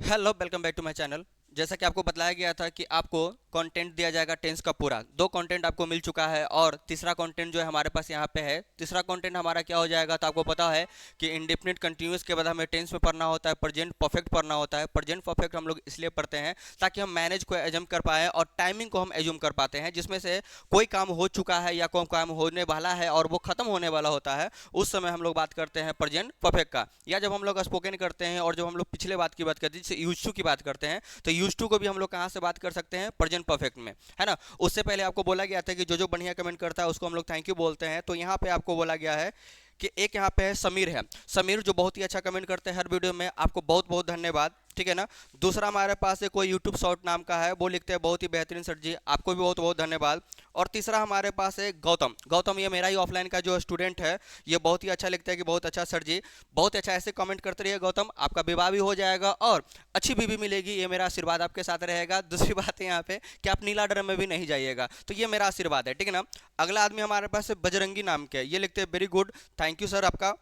Hello, welcome back to my channel. जैसा कि आपको बताया गया था कि आपको कंटेंट दिया जाएगा टेंस का पूरा। दो कंटेंट आपको मिल चुका है और तीसरा कंटेंट जो है हमारे पास यहाँ पे है। तीसरा कंटेंट हमारा क्या हो जाएगा, तो आपको पता है कि इंडेफिनिट कंटिन्यूअस के बाद हमें टेंस में पढ़ना होता है, प्रेजेंट परफेक्ट पढ़ना होता है। प्रेजेंट परफेक्ट हम लोग इसलिए पढ़ते हैं ताकि हम मैनेज को एज्यूम कर पाएँ और टाइमिंग को हम एज्यूम कर पाते हैं, जिसमें से कोई काम हो चुका है या कोई काम होने वाला है और वो खत्म होने वाला होता है, उस समय हम लोग बात करते हैं प्रेजेंट परफेक्ट का। या जब हम लोग स्पोकन करते हैं और जब हम लोग पिछले बात की बात करते हैं, जैसे यूज टू की बात करते हैं, तो यूज टू को भी हम लोग कहाँ से बात कर सकते हैं, प्रेजेंट परफेक्ट में, है ना। उससे पहले आपको बोला गया था कि जो जो बढ़िया कमेंट करता है उसको हम लोग थैंक यू बोलते हैं। तो यहाँ पे आपको बोला गया है कि एक यहाँ पे है समीर, है समीर जो बहुत ही अच्छा कमेंट करते हैं हर वीडियो में, आपको बहुत बहुत धन्यवाद, ठीक है ना। दूसरा हमारे पास है कोई यूट्यूब शॉर्ट नाम का है, वो लिखते हैं बहुत ही बेहतरीन सर जी, आपको भी बहुत बहुत धन्यवाद। और तीसरा हमारे पास है गौतम। गौतम ये मेरा ही ऑफलाइन का जो स्टूडेंट है, ये बहुत ही अच्छा लिखता है कि बहुत अच्छा सर जी, बहुत अच्छा, ऐसे कमेंट करते रहिए गौतम, आपका विवाह भी हो जाएगा और अच्छी बीवी मिलेगी, ये मेरा आशीर्वाद आपके साथ रहेगा। दूसरी बात है यहाँ पे कि आप नीला ड्रम में भी नहीं जाइएगा, तो ये मेरा आशीर्वाद है, ठीक है ना। अगला आदमी हमारे पास है बजरंगी नाम के, ये लिखते हैं very good, thank you sir आपका।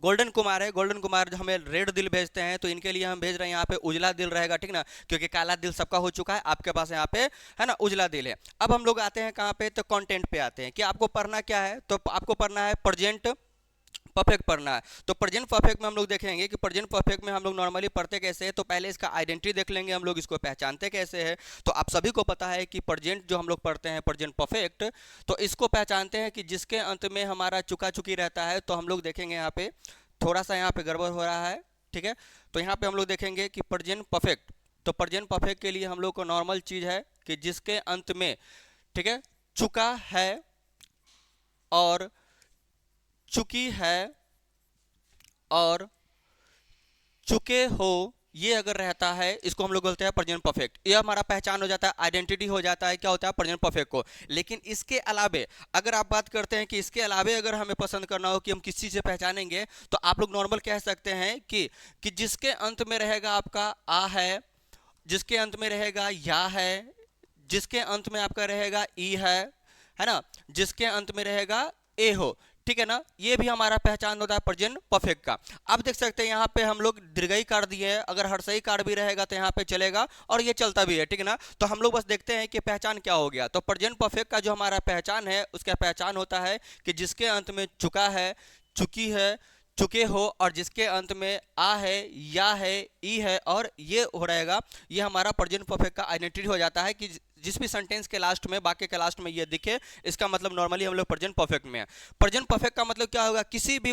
गोल्डन कुमार है, गोल्डन कुमार जो हमें रेड दिल भेजते हैं, तो इनके लिए हम भेज रहे हैं यहाँ पे उजला दिल रहेगा, ठीक ना, क्योंकि काला दिल सबका हो चुका है, आपके पास यहाँ पे है ना उजला दिल है। अब हम लोग आते हैं कहाँ पे, तो कंटेंट पे आते हैं कि आपको पढ़ना क्या है, तो आपको पढ़ना है प्रेजेंट परफेक्ट पढ़ना है। तो प्रेजेंट परफेक्ट में हम लोग देखेंगे कि प्रेजेंट परफेक्ट में हम लोग नॉर्मली पढ़ते कैसे हैं, तो पहले इसका आइडेंटिटी देख लेंगे, हम लोग इसको पहचानते कैसे हैं। तो आप सभी को पता है कि प्रेजेंट जो हम लोग पढ़ते हैं प्रेजेंट परफेक्ट, तो इसको पहचानते हैं कि जिसके अंत में हमारा चुका चुकी रहता है। तो हम लोग देखेंगे यहाँ पे थोड़ा सा यहाँ पे गड़बड़ हो रहा है, ठीक है। तो यहाँ पे हम लोग देखेंगे कि प्रेजेंट परफेक्ट, तो प्रेजेंट परफेक्ट के लिए हम लोग को नॉर्मल चीज़ है कि जिसके अंत में, ठीक है, चुका है और चुकी है और चुके हो, ये अगर रहता है, इसको हम लोग बोलते हैं प्रेजेंट परफेक्ट। ये हमारा पहचान हो जाता है, आइडेंटिटी हो जाता है, क्या होता है, प्रेजेंट परफेक्ट को। लेकिन इसके अलावे अगर आप बात करते हैं कि इसके अलावे अगर हमें पसंद करना हो कि हम किस चीज़ से पहचानेंगे, तो आप लोग नॉर्मल कह सकते हैं कि जिसके अंत में रहेगा आपका आ है, जिसके अंत में रहेगा या है, जिसके अंत में आपका रहेगा ई है ना, जिसके अंत में रहेगा ए हो, ठीक है ना। ये भी हमारा पहचान होता है प्रेजेंट परफेक्ट का। अब देख सकते हैं यहाँ पे हम लोग दीर्घई कार दिए हैं, अगर हर्षई कार भी रहेगा तो यहाँ पे चलेगा और ये चलता भी है, ठीक है ना। तो हम लोग बस देखते हैं कि पहचान क्या हो गया। तो प्रेजेंट परफेक्ट का जो हमारा पहचान है, उसका पहचान होता है कि जिसके अंत में चुका है, चुकी है, चुके हो और जिसके अंत में आ है, या है, ई है और ये हो रहेगा, ये हमारा प्रेजेंट परफेक्ट का आइडेंटिटी हो जाता है कि जिस भी सेंटेंस के लास्ट में, वाक्य के लास्ट में ये दिखे, इसका मतलब नॉर्मली हम लोग प्रेजेंट परफेक्ट में है। प्रेजेंट परफेक्ट का मतलब क्या होगा, किसी भी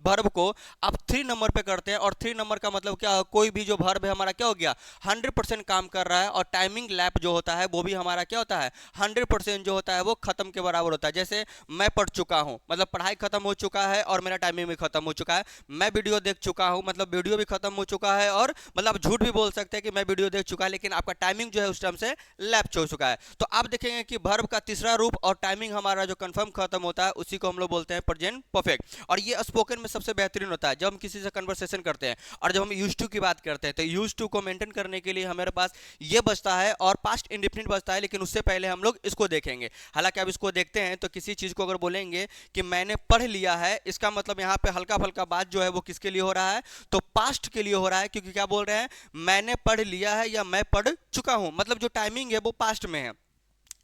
वर्ब को आप 3 नंबर पे करते हैं, और 3 नंबर का मतलब क्या होगा, कोई भी जो वर्ब है हमारा क्या हो गया, 100% काम कर रहा है, और टाइमिंग लैप जो होता है वो भी हमारा क्या होता है, 100% जो होता है वो खत्म के बराबर होता है। जैसे मैं पढ़ चुका हूँ, मतलब पढ़ाई खत्म हो चुका है और मेरा टाइमिंग भी खत्म हो चुका है। मैं वीडियो देख चुका हूँ, मतलब वीडियो भी खत्म हो चुका है, और मतलब आप झूठ भी बोल सकते हैं कि मैं वीडियो देख चुका है, लेकिन आपका टाइमिंग जो है उस टाइम से लैप्स हो चुका है। तो आप देखेंगे कि वर्ब का तीसरा रूप और टाइमिंग हमारा जो कंफर्म खत्म होता है, उसी को हम लोग बोलते हैं प्रेजेंट परफेक्ट। और ये स्पोकन में सबसे बेहतरीन होता है जब हम किसी से कन्वर्सेशन करते हैं, और जब हम यूज टू की बात करते हैं, तो यूज टू को मेंटेन करने के लिए हमारे पास ये बचता है और पास्ट इंडिफिनिट बचता है। लेकिन उससे पहले हम लोग इसको देखेंगे। हालांकि आप इसको देखते हैं तो किसी चीज को अगर बोलेंगे कि मैंने पढ़ लिया है, इसका मतलब यहाँ पे हल्का फल्का बात जो है वो किसके लिए हो रहा है, तो पास्ट के लिए हो रहा है, क्योंकि क्या बोल रहे हैं, मैंने पढ़ लिया है या मैं पढ़ चुका हूं, मतलब जो टाइमिंग है वो पास्ट में है,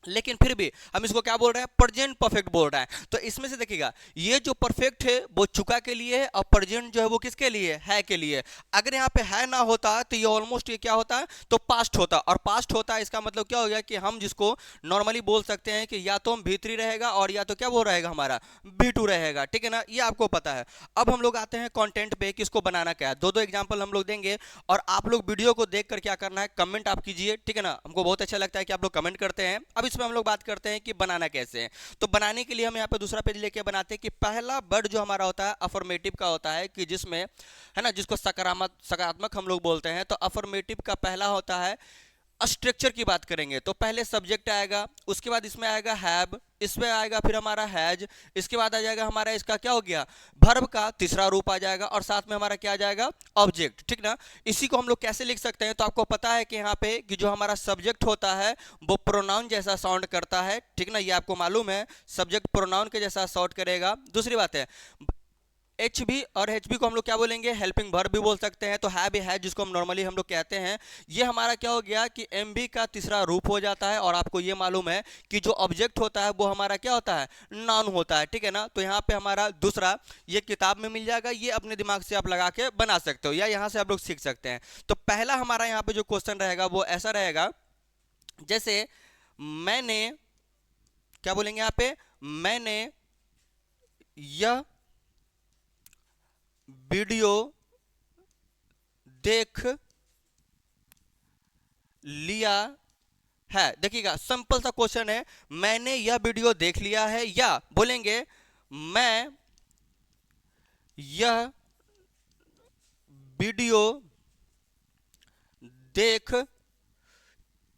लेकिन फिर भी हम इसको क्या बोल रहे हैं, प्रेजेंट परफेक्ट बोल रहे हैं। तो इसमें से देखिएगा, ये जो परफेक्ट है वो चुका के लिए है, और प्रेजेंट जो है वो किसके लिए है के लिए। अगर यहाँ पे है ना होता तो ये ऑलमोस्ट ये क्या होता है, तो पास्ट होता, और पास्ट होता है इसका मतलब क्या हो गया कि हम जिसको नॉर्मली बोल सकते हैं कि या तो हम भीतरी रहेगा और या तो क्या वो रहेगा हमारा भी2 रहेगा, ठीक है ना, ये आपको पता है। अब हम लोग आते हैं कंटेंट पे कि इसको बनाना क्या है। दो दो एग्जांपल हम लोग देंगे, और आप लोग वीडियो को देखकर क्या करना है, कमेंट आप कीजिए, ठीक है ना। हमको बहुत अच्छा लगता है कि आप लोग कमेंट करते हैं। अब इसमें हम लोग बात करते हैं कि बनाना कैसे है। तो बनाने के लिए हम यहाँ पे दूसरा पेज लेके बनाते हैं कि पहला वर्ड जो हमारा होता है अफर्मेटिव का होता है, कि जिसमें है ना, जिसको सकारात्मक सकारात्मक हम लोग बोलते हैं। तो अफर्मेटिव का पहला होता है, स्ट्रक्चर की बात करेंगे तो पहले सब्जेक्ट आएगा, उसके बाद इसमें आएगा हैव, इसमें आएगा फिर हमारा हैज, इसके बाद आ जाएगा हमारा इसका क्या हो गया, वर्ब का तीसरा रूप आ जाएगा, और साथ में हमारा क्या आ जाएगा, ऑब्जेक्ट, ठीक ना। इसी को हम लोग कैसे लिख सकते हैं, तो आपको पता है कि यहाँ पे कि जो हमारा सब्जेक्ट होता है वो प्रोनाउन जैसा साउंड करता है, ठीक ना, ये आपको मालूम है, सब्जेक्ट प्रोनाउन के जैसा साउंड करेगा। दूसरी बात है, एच भी और एच बी को हम लोग क्या बोलेंगे, हेल्पिंग वर्ब भी बोल सकते हैं। तो है जिसको हम नॉर्मली हम लोग कहते हैं, ये हमारा क्या हो गया कि एम बी का तीसरा रूप हो जाता है। और आपको ये मालूम है कि जो ऑब्जेक्ट होता है वो हमारा क्या होता है, नाउन होता है, ठीक है ना। तो यहाँ पे हमारा दूसरा ये किताब में मिल जाएगा, ये अपने दिमाग से आप लगा के बना सकते हो या यहाँ से आप लोग सीख सकते हैं। तो पहला हमारा यहाँ पे जो क्वेश्चन रहेगा वो ऐसा रहेगा, जैसे मैंने क्या बोलेंगे यहाँ पे, मैंने यह वीडियो देख लिया है। देखिएगा सिंपल सा क्वेश्चन है, मैंने यह वीडियो देख लिया है, या बोलेंगे मैं यह वीडियो देख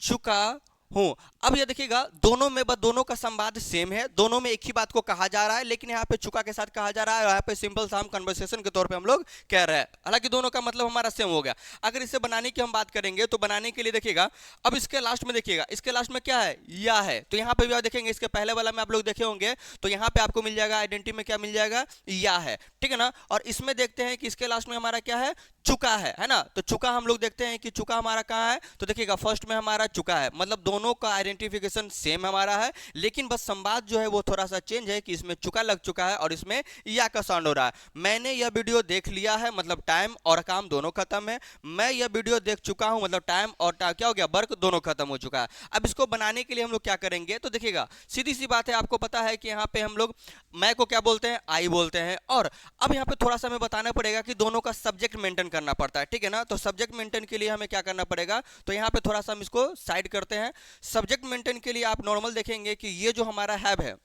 चुका हूं। अब ये देखिएगा दोनों में बस दोनों का संवाद सेम है, दोनों में एक ही बात को कहा जा रहा है, लेकिन यहाँ पे चुका के साथ कहा जा रहा है और यहाँ पे सिंपल सा हम कन्वर्सेशन के तौर पे हम लोग कह रहे हैं। हालांकि दोनों का मतलब हमारा सेम हो गया। अगर इसे बनाने की हम बात करेंगे तो बनाने के लिए देखिएगा, अब इसके लास्ट में देखिएगा, इसके लास्ट में क्या है, या है। तो यहाँ पे भी आप देखेंगे, इसके पहले वाला में आप लोग देखे होंगे, तो यहाँ पे आपको मिल जाएगा आइडेंटिटी में क्या मिल जाएगा, या है, ठीक है ना। और इसमें देखते हैं कि इसके लास्ट में हमारा क्या है, चुका है ना। तो चुका हम लोग देखते हैं कि चुका हमारा कहाँ है, तो देखिएगा फर्स्ट में हमारा चुका है, मतलब दोनों का आइडेंटिफिकेशन सेम हमारा है, लेकिन बस संवाद जो है वो थोड़ा सा चेंज है कि इसमें चुका लग चुका है और इसमें या का साउंड हो रहा है। मैंने यह वीडियो देख लिया है मतलब टाइम और काम दोनों खत्म है। मैं यह वीडियो देख चुका हूं मतलब टाइम और क्या हो गया, वर्क दोनों खत्म हो चुका है। अब इसको बनाने के लिए हम लोग क्या करेंगे, तो देखिएगा सीधी सी बात है, आपको पता है कि यहाँ पे हम लोग मैं को क्या बोलते हैं, आई बोलते हैं। और अब यहाँ पे थोड़ा सा हमें बताना पड़ेगा कि दोनों का सब्जेक्ट मेंटेन करना पड़ता है, ठीक है ना। तो सब्जेक्ट मेंटेन के लिए हमें क्या करना पड़ेगा, तो यहाँ पे थोड़ा सा हम इसको साइड करते हैं। सब्जेक्ट मेंटेन के लिए आप नॉर्मल देखेंगे कि ये जो हमारा हैव है,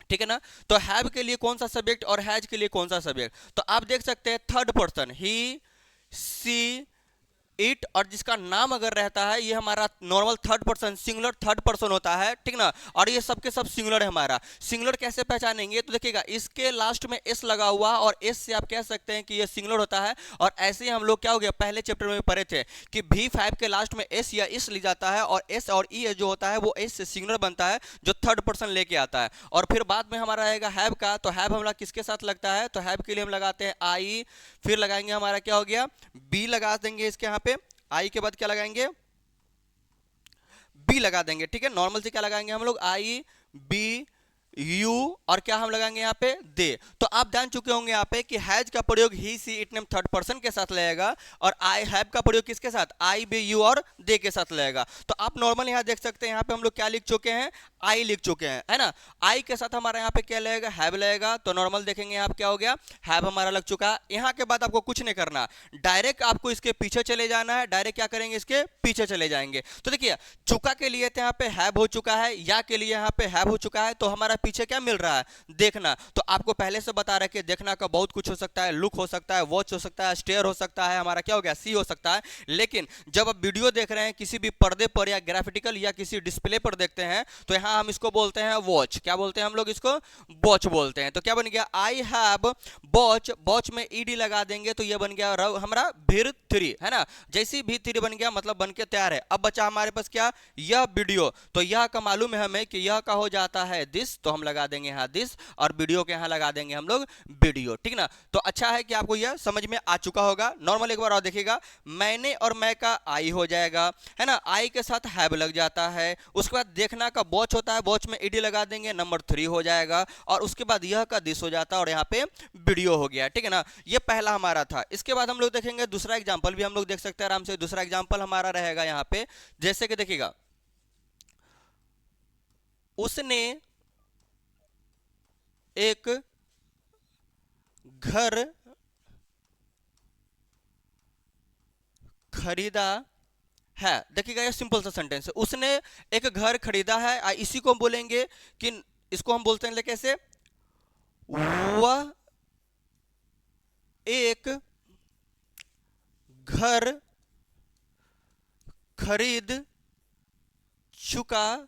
ठीक है ना, तो हैव के लिए कौन सा सब्जेक्ट और हैज के लिए कौन सा सब्जेक्ट, तो आप देख सकते हैं third person, he she it, और जिसका नाम अगर रहता है ये हमारा normal third person singular third person होता है, ठीक ना। और ये सबके सब सिंगुलर है। हमारा सिंगुलर कैसे पहचानेंगे, तो देखिएगा इसके लास्ट में एस लगा हुआ और एस से आप कह सकते हैं कि ये सिंगुलर होता है। और ऐसे ही हम लोग क्या हो गया, पहले चैप्टर में पढ़े थे कि V5 के लास्ट में एस या इस ली जाता है और एस और ई जो होता है वो एस से सिंगुलर बनता है जो थर्ड पर्सन लेके आता है। और फिर बाद में हमारा रहेगा हैव का, तो हैव हमारा किसके साथ लगता है, तो हैव के लिए हम लगाते हैं आई, फिर लगाएंगे हमारा क्या हो गया, बी लगा देंगे इसके यहाँ पे, आई के बाद क्या लगाएंगे, बी लगा देंगे, ठीक है। नॉर्मल से क्या लगाएंगे हम लोग, आई बी यू, और क्या हम लगाएंगे यहाँ पे, दे। तो आप जान चुके होंगे यहाँ पे कि हैज का प्रयोग he she it name third person के साथ लगेगा और आई हैव का प्रयोग किसके साथ, आई बी यू और दे के साथ लगेगा। तो आप नॉर्मल यहाँ देख सकते हैं, यहाँ पे हम लोग क्या लिख चुके हैं, आई लिख चुके हैं, है ना। आई के साथ हमारा यहाँ पे क्या लगेगा, हैव लगेगा। तो नॉर्मल देखेंगे यहाँ क्या हो गया, हैव हमारा लग चुका है। यहाँ के बाद आपको कुछ नहीं करना, डायरेक्ट आपको इसके पीछे चले जाना है, डायरेक्ट क्या करेंगे, इसके पीछे चले जाएंगे। तो देखिए चुका के लिए तो यहाँ पे हैव हो चुका है, या के लिए यहाँ पे हैव हो चुका है, तो हमारा पीछे क्या मिल रहा है, देखना। तो आपको पहले से बता रहे कि देखना का बहुत कुछ हो सकता है, लुक हो सकता है, वॉच हो सकता है, स्टेयर हो सकता है, हमारा क्या हो गया, सी हो सकता है। लेकिन जब आप वीडियो देख रहे हैं किसी भी पर्दे पर या ग्राफिटिकल या किसी डिस्प्ले पर देखते हैं, तो यहाँ हम इसको बोलते हैं वॉच। क्या बोलते हैं हम लोग इसको, वॉच बोलते हैं। तो क्या बन गया, आई हैव वॉच, वॉच में ईडी लगा देंगे तो ये बन गया हमारा भिर 3, है ना। जैसे ही भिर 3 बन गया मतलब बन के तैयार है। अब बचा हमारे पास क्या, यह वीडियो। तो यह का मालूम है हमें कि यह का हो जाता है दिस, तो हम लगा देंगे यहाँ दिस, और वीडियो के यहाँ लगा देंगे हम लोग वीडियो, ठीक ना। तो अच्छा है कि आपको यह समझ में आ चुका होगा। नॉर्मल एक बार और देखिएगा, मैंने और मैं का आई हो जाएगा, है ना, आई के साथ हैव लग जाता है। उसके बाद देखना का वॉच होता है, वॉच में ईडी लगा देंगे, नंबर 3 हो जाएगा। और उसके बाद यह का दिस हो जाता है और यहाँ पे वीडियो हो गया, ठीक है ना। ये पहला हमारा था। इसके बाद हम लोग देखेंगे दूसरा एग्जाम्पल भी हम लोग देख सकते हैं आराम से। दूसरा एग्जाम्पल हमारा रहेगा यहाँ पे, जैसे कि देखिएगा, उसने एक घर खरीदा है। देखिएगा ये सिंपल सा सेंटेंस है, उसने एक घर खरीदा है। इसी को हम बोलेंगे कि इसको हम बोलते हैं कैसे, वह एक घर खरीद चुका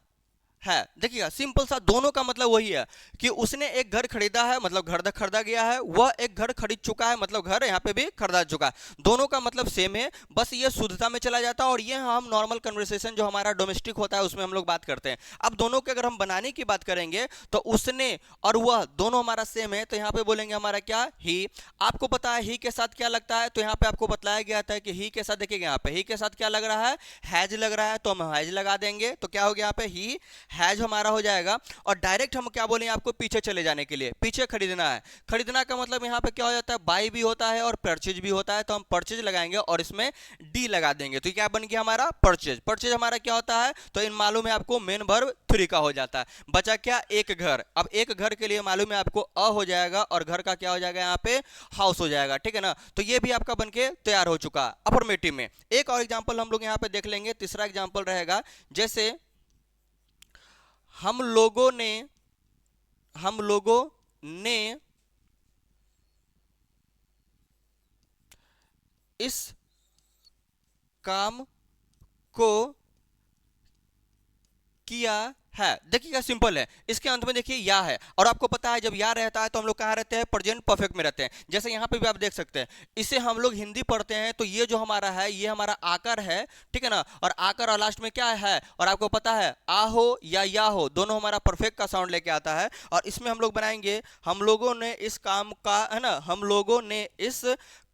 है। देखिएगा सिंपल सा, दोनों का मतलब वही है कि उसने एक घर खरीदा है, मतलब घर खरीदा गया है, वह एक घर खरीद चुका है, मतलब घर यहाँ पे भी खरीदा चुका है। दोनों का मतलब सेम है, बस ये शुद्धता में चला जाता है और ये हम नॉर्मल कन्वर्सेशन जो हमारा डोमेस्टिक होता है उसमें हम लोग बात करते हैं। अब दोनों के अगर हम बनाने की बात करेंगे तो उसने और वह दोनों हमारा सेम है, तो यहाँ पे बोलेंगे हमारा क्या, ही। आपको पता है ही के साथ क्या लगता है, तो यहाँ पे आपको बतलाया गया था कि ही के साथ, देखिएगा यहाँ पे ही के साथ क्या लग रहा है, हैज लग रहा है, तो हम हैज लगा देंगे, तो क्या हो गया यहाँ पे ही हैज हमारा हो जाएगा। और डायरेक्ट हम क्या बोलेंगे आपको, पीछे चले जाने के लिए, पीछे खरीदना है। खरीदना का मतलब यहाँ पे क्या हो जाता है, बाई भी होता है और परचेज भी होता है, तो हम परचेज लगाएंगे और इसमें डी लगा देंगे, तो क्या बन गया हमारा परचेज। परचेज हमारा क्या होता है, तो इन मालूम है आपको मेन वर्ब थ्री का हो जाता है। बचा क्या, एक घर। अब एक घर के लिए मालूम है आपको अ हो जाएगा और घर का क्या हो जाएगा यहाँ पे, हाउस हो जाएगा, ठीक है ना। तो ये भी आपका बनके तैयार हो चुका अफर्मेटिव में। एक और एग्जांपल हम लोग यहाँ पे देख लेंगे, तीसरा एग्जांपल रहेगा, जैसे हम लोगों ने हम लोगों ने इस काम को किया है। देखिएगा सिंपल है, इसके अंत में देखिए या है, और आपको पता है जब या रहता है तो हम लोग कहाँ रहते हैं, प्रेजेंट परफेक्ट में रहते हैं। जैसे यहाँ पे भी आप देख सकते हैं, इसे हम लोग हिंदी पढ़ते हैं तो ये जो हमारा है ये हमारा आकर है, ठीक है ना। और आकर और लास्ट में क्या है, और आपको पता है आ हो या हो दोनों हमारा परफेक्ट का साउंड लेके आता है। और इसमें हम लोग बनाएंगे हम लोगों ने इस काम का, है ना, हम लोगों ने इस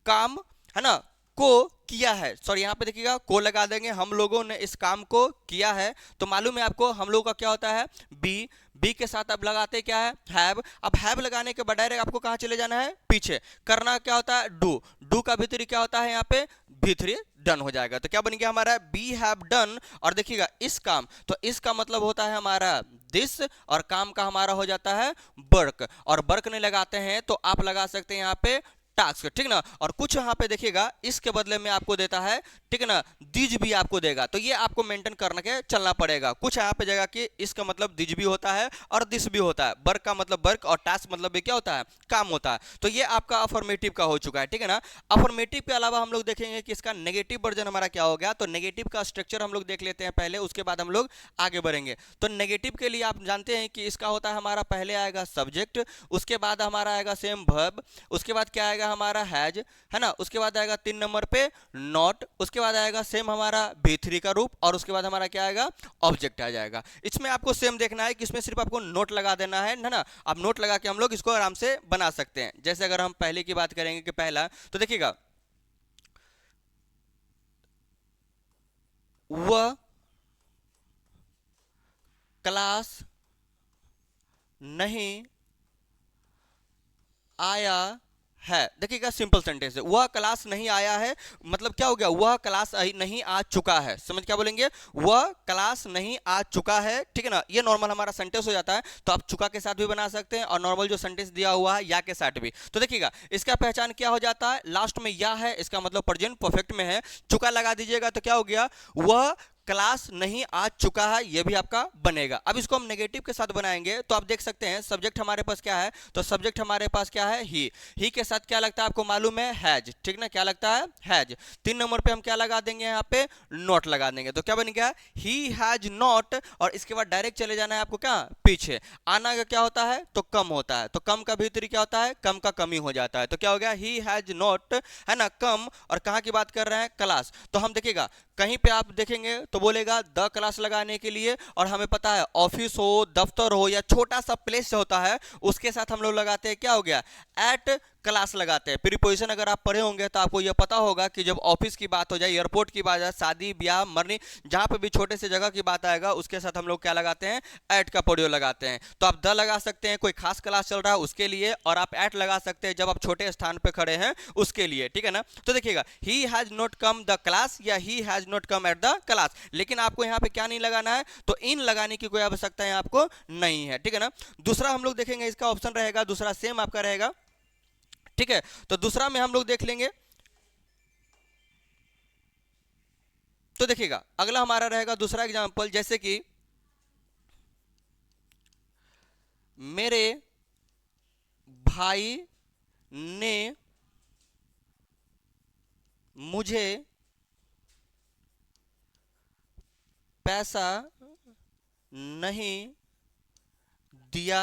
काम, है ना, को किया है। सॉरी यहाँ पे देखिएगा को लगा देंगे, हम लोगों ने इस काम को किया है। तो मालूम है आपको हम लोगों का क्या होता है, बी। बी के साथ अब लगाते क्या है, हैव। अब हैव लगाने के बाद डायरेक्ट आपको कहाँ चले जाना है, पीछे। करना क्या होता है, डू। डू का भीतरी क्या होता है यहाँ पे, भीतरी डन हो जाएगा। तो क्या बन गया हमारा, बी हैव डन। और देखिएगा इस काम, तो इसका मतलब होता है हमारा दिस, और काम का हमारा हो जाता है वर्क। और वर्क नहीं लगाते हैं तो आप लगा सकते हैं यहाँ पे टास्क, ठीक ना। और कुछ यहाँ पे देखिएगा इसके बदले में आपको देता है, ठीक है ना, दिज भी आपको देगा, तो ये आपको मेंटेन करने के चलना पड़ेगा। कुछ यहाँ पे जगह कि इसका मतलब दिज भी होता है और दिस भी होता है, वर्क का मतलब वर्क और टास्क मतलब भी क्या होता है, काम होता है। तो ये आपका अफर्मेटिव का हो चुका है, ठीक है ना। अफर्मेटिव के अलावा हम लोग देखेंगे कि इसका नेगेटिव वर्जन हमारा क्या हो गया, तो नेगेटिव का स्ट्रक्चर हम लोग देख लेते हैं पहले, उसके बाद हम लोग आगे बढ़ेंगे। तो नेगेटिव के लिए आप जानते हैं कि इसका होता है हमारा, पहले आएगा सब्जेक्ट, उसके बाद हमारा आएगा सेम वर्ब, उसके बाद क्या आएगा हमारा हैज, है ना, उसके बाद आएगा 3 नंबर पे नॉट, उसके बाद आएगा सेम हमारा भी3 का रूप, और उसके बाद हमारा क्या आएगा, ऑब्जेक्ट आ जाएगा। इसमें आपको सेम देखना है कि इसमें सिर्फ आपको नोट लगा देना है ना। अब नोट लगा के हम लोग इसको आराम से बना सकते हैं। जैसे अगर हम पहले की बात करेंगे कि पहला, तो देखिएगा वह क्लास नहीं आया है। देखिएगा सिंपल सेंटेंस है, वह क्लास नहीं आया है, मतलब क्या हो गया, वह क्लास नहीं आ चुका है। समझ क्या बोलेंगे, वह क्लास नहीं आ चुका है, ठीक है ना। ये नॉर्मल हमारा सेंटेंस हो जाता है, तो आप चुका के साथ भी बना सकते हैं और नॉर्मल जो सेंटेंस दिया हुआ है या के साथ भी। तो देखिएगा इसका पहचान क्या हो जाता है, लास्ट में या है, इसका मतलब प्रेजेंट परफेक्ट में है, चुका लगा दीजिएगा तो क्या हो गया, वह क्लास नहीं आ चुका है, ये भी आपका बनेगा। अब इसको हम नेगेटिव के साथ बनाएंगे, तो आप देख सकते हैं सब्जेक्ट हमारे पास क्या है, तो सब्जेक्ट हमारे पास क्या है, ही के साथ क्या लगता है आपको मालूम है, हैज, ठीक ना, क्या लगता है, हैज। 3 नंबर पे हम क्या लगा देंगे यहाँ पे, नॉट लगा देंगे, तो क्या बन गया, ही हैज नॉट। और इसके बाद डायरेक्ट चले जाना है आपको क्या, पीछे। आना का क्या होता है, तो कम होता है, तो कम का भीतरी क्या होता है, कम का कमी हो जाता है, तो क्या हो गया, ही हैज नॉट, है ना, कम। और कहाँ की बात कर रहे हैं, क्लास। तो हम देखिएगा कहीं पे आप देखेंगे तो बोलेगा द क्लास लगाने के लिए, और हमें पता है ऑफिस हो, दफ्तर हो, या छोटा सा प्लेस होता है उसके साथ हम लोग लगाते हैं, क्या हो गया, एट क्लास लगाते हैं। प्रीपोजिशन अगर आप पढ़े होंगे तो आपको यह पता होगा कि जब ऑफिस की बात हो जाए, एयरपोर्ट की बात जाए, शादी ब्याह मरनी, जहां पे भी छोटे से जगह की बात आएगा उसके साथ हम लोग क्या लगाते हैं, एट का प्रयोग लगाते हैं। तो आप द लगा सकते हैं कोई खास क्लास चल रहा है उसके लिए, और आप एट लगा सकते हैं जब आप छोटे स्थान पे खड़े हैं उसके लिए, ठीक है ना। तो देखिएगा he has not come the class या he has not come at the class, लेकिन आपको यहाँ पे क्या नहीं लगाना है, तो इन लगाने की कोई आवश्यकता है आपको नहीं है, ठीक है ना। दूसरा हम लोग देखेंगे, इसका ऑप्शन रहेगा दूसरा सेम आपका रहेगा, ठीक है। तो दूसरा में हम लोग देख लेंगे, तो देखिएगा अगला हमारा रहेगा दूसरा एग्जांपल, जैसे कि मेरे भाई ने मुझे पैसा नहीं दिया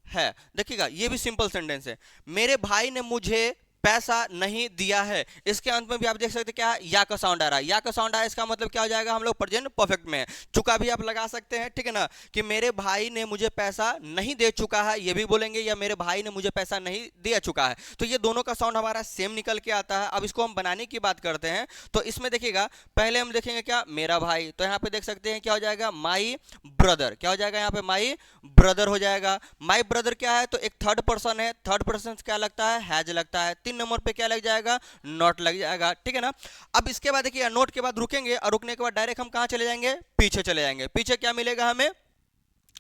है। देखिएगा ये भी सिंपल सेंटेंस है। मेरे भाई ने मुझे पैसा नहीं दिया है, इसके अंत में भी आप देख सकते हैं क्या या का साउंड आ रहा है। या का साउंड आया, इसका मतलब क्या हो जाएगा, हम लोग प्रेजेंट परफेक्ट में है। चुका भी आप लगा सकते हैं, ठीक है ना, कि मेरे भाई ने मुझे पैसा नहीं दे चुका है, ये भी बोलेंगे, या मेरे भाई ने मुझे पैसा नहीं दे चुका है। तो ये दोनों का साउंड हमारा सेम निकल के आता है। अब इसको हम बनाने की बात करते हैं, तो इसमें देखिएगा पहले हम देखेंगे क्या, मेरा भाई, तो यहाँ पे देख सकते हैं क्या हो जाएगा, माई ब्रदर। क्या हो जाएगा यहाँ पे, माई ब्रदर हो जाएगा। माई ब्रदर क्या है, तो एक थर्ड पर्सन है, थर्ड पर्सन क्या लगता है, हैज लगता है। 3 नंबर पे क्या लग जाएगा, नॉट लग जाएगा, ठीक है ना। अब इसके बाद देखिए नोट के बाद रुकेंगे, और रुकने के बाद डायरेक्ट हम कहां चले जाएंगे, पीछे चले जाएंगे। पीछे क्या मिलेगा हमें,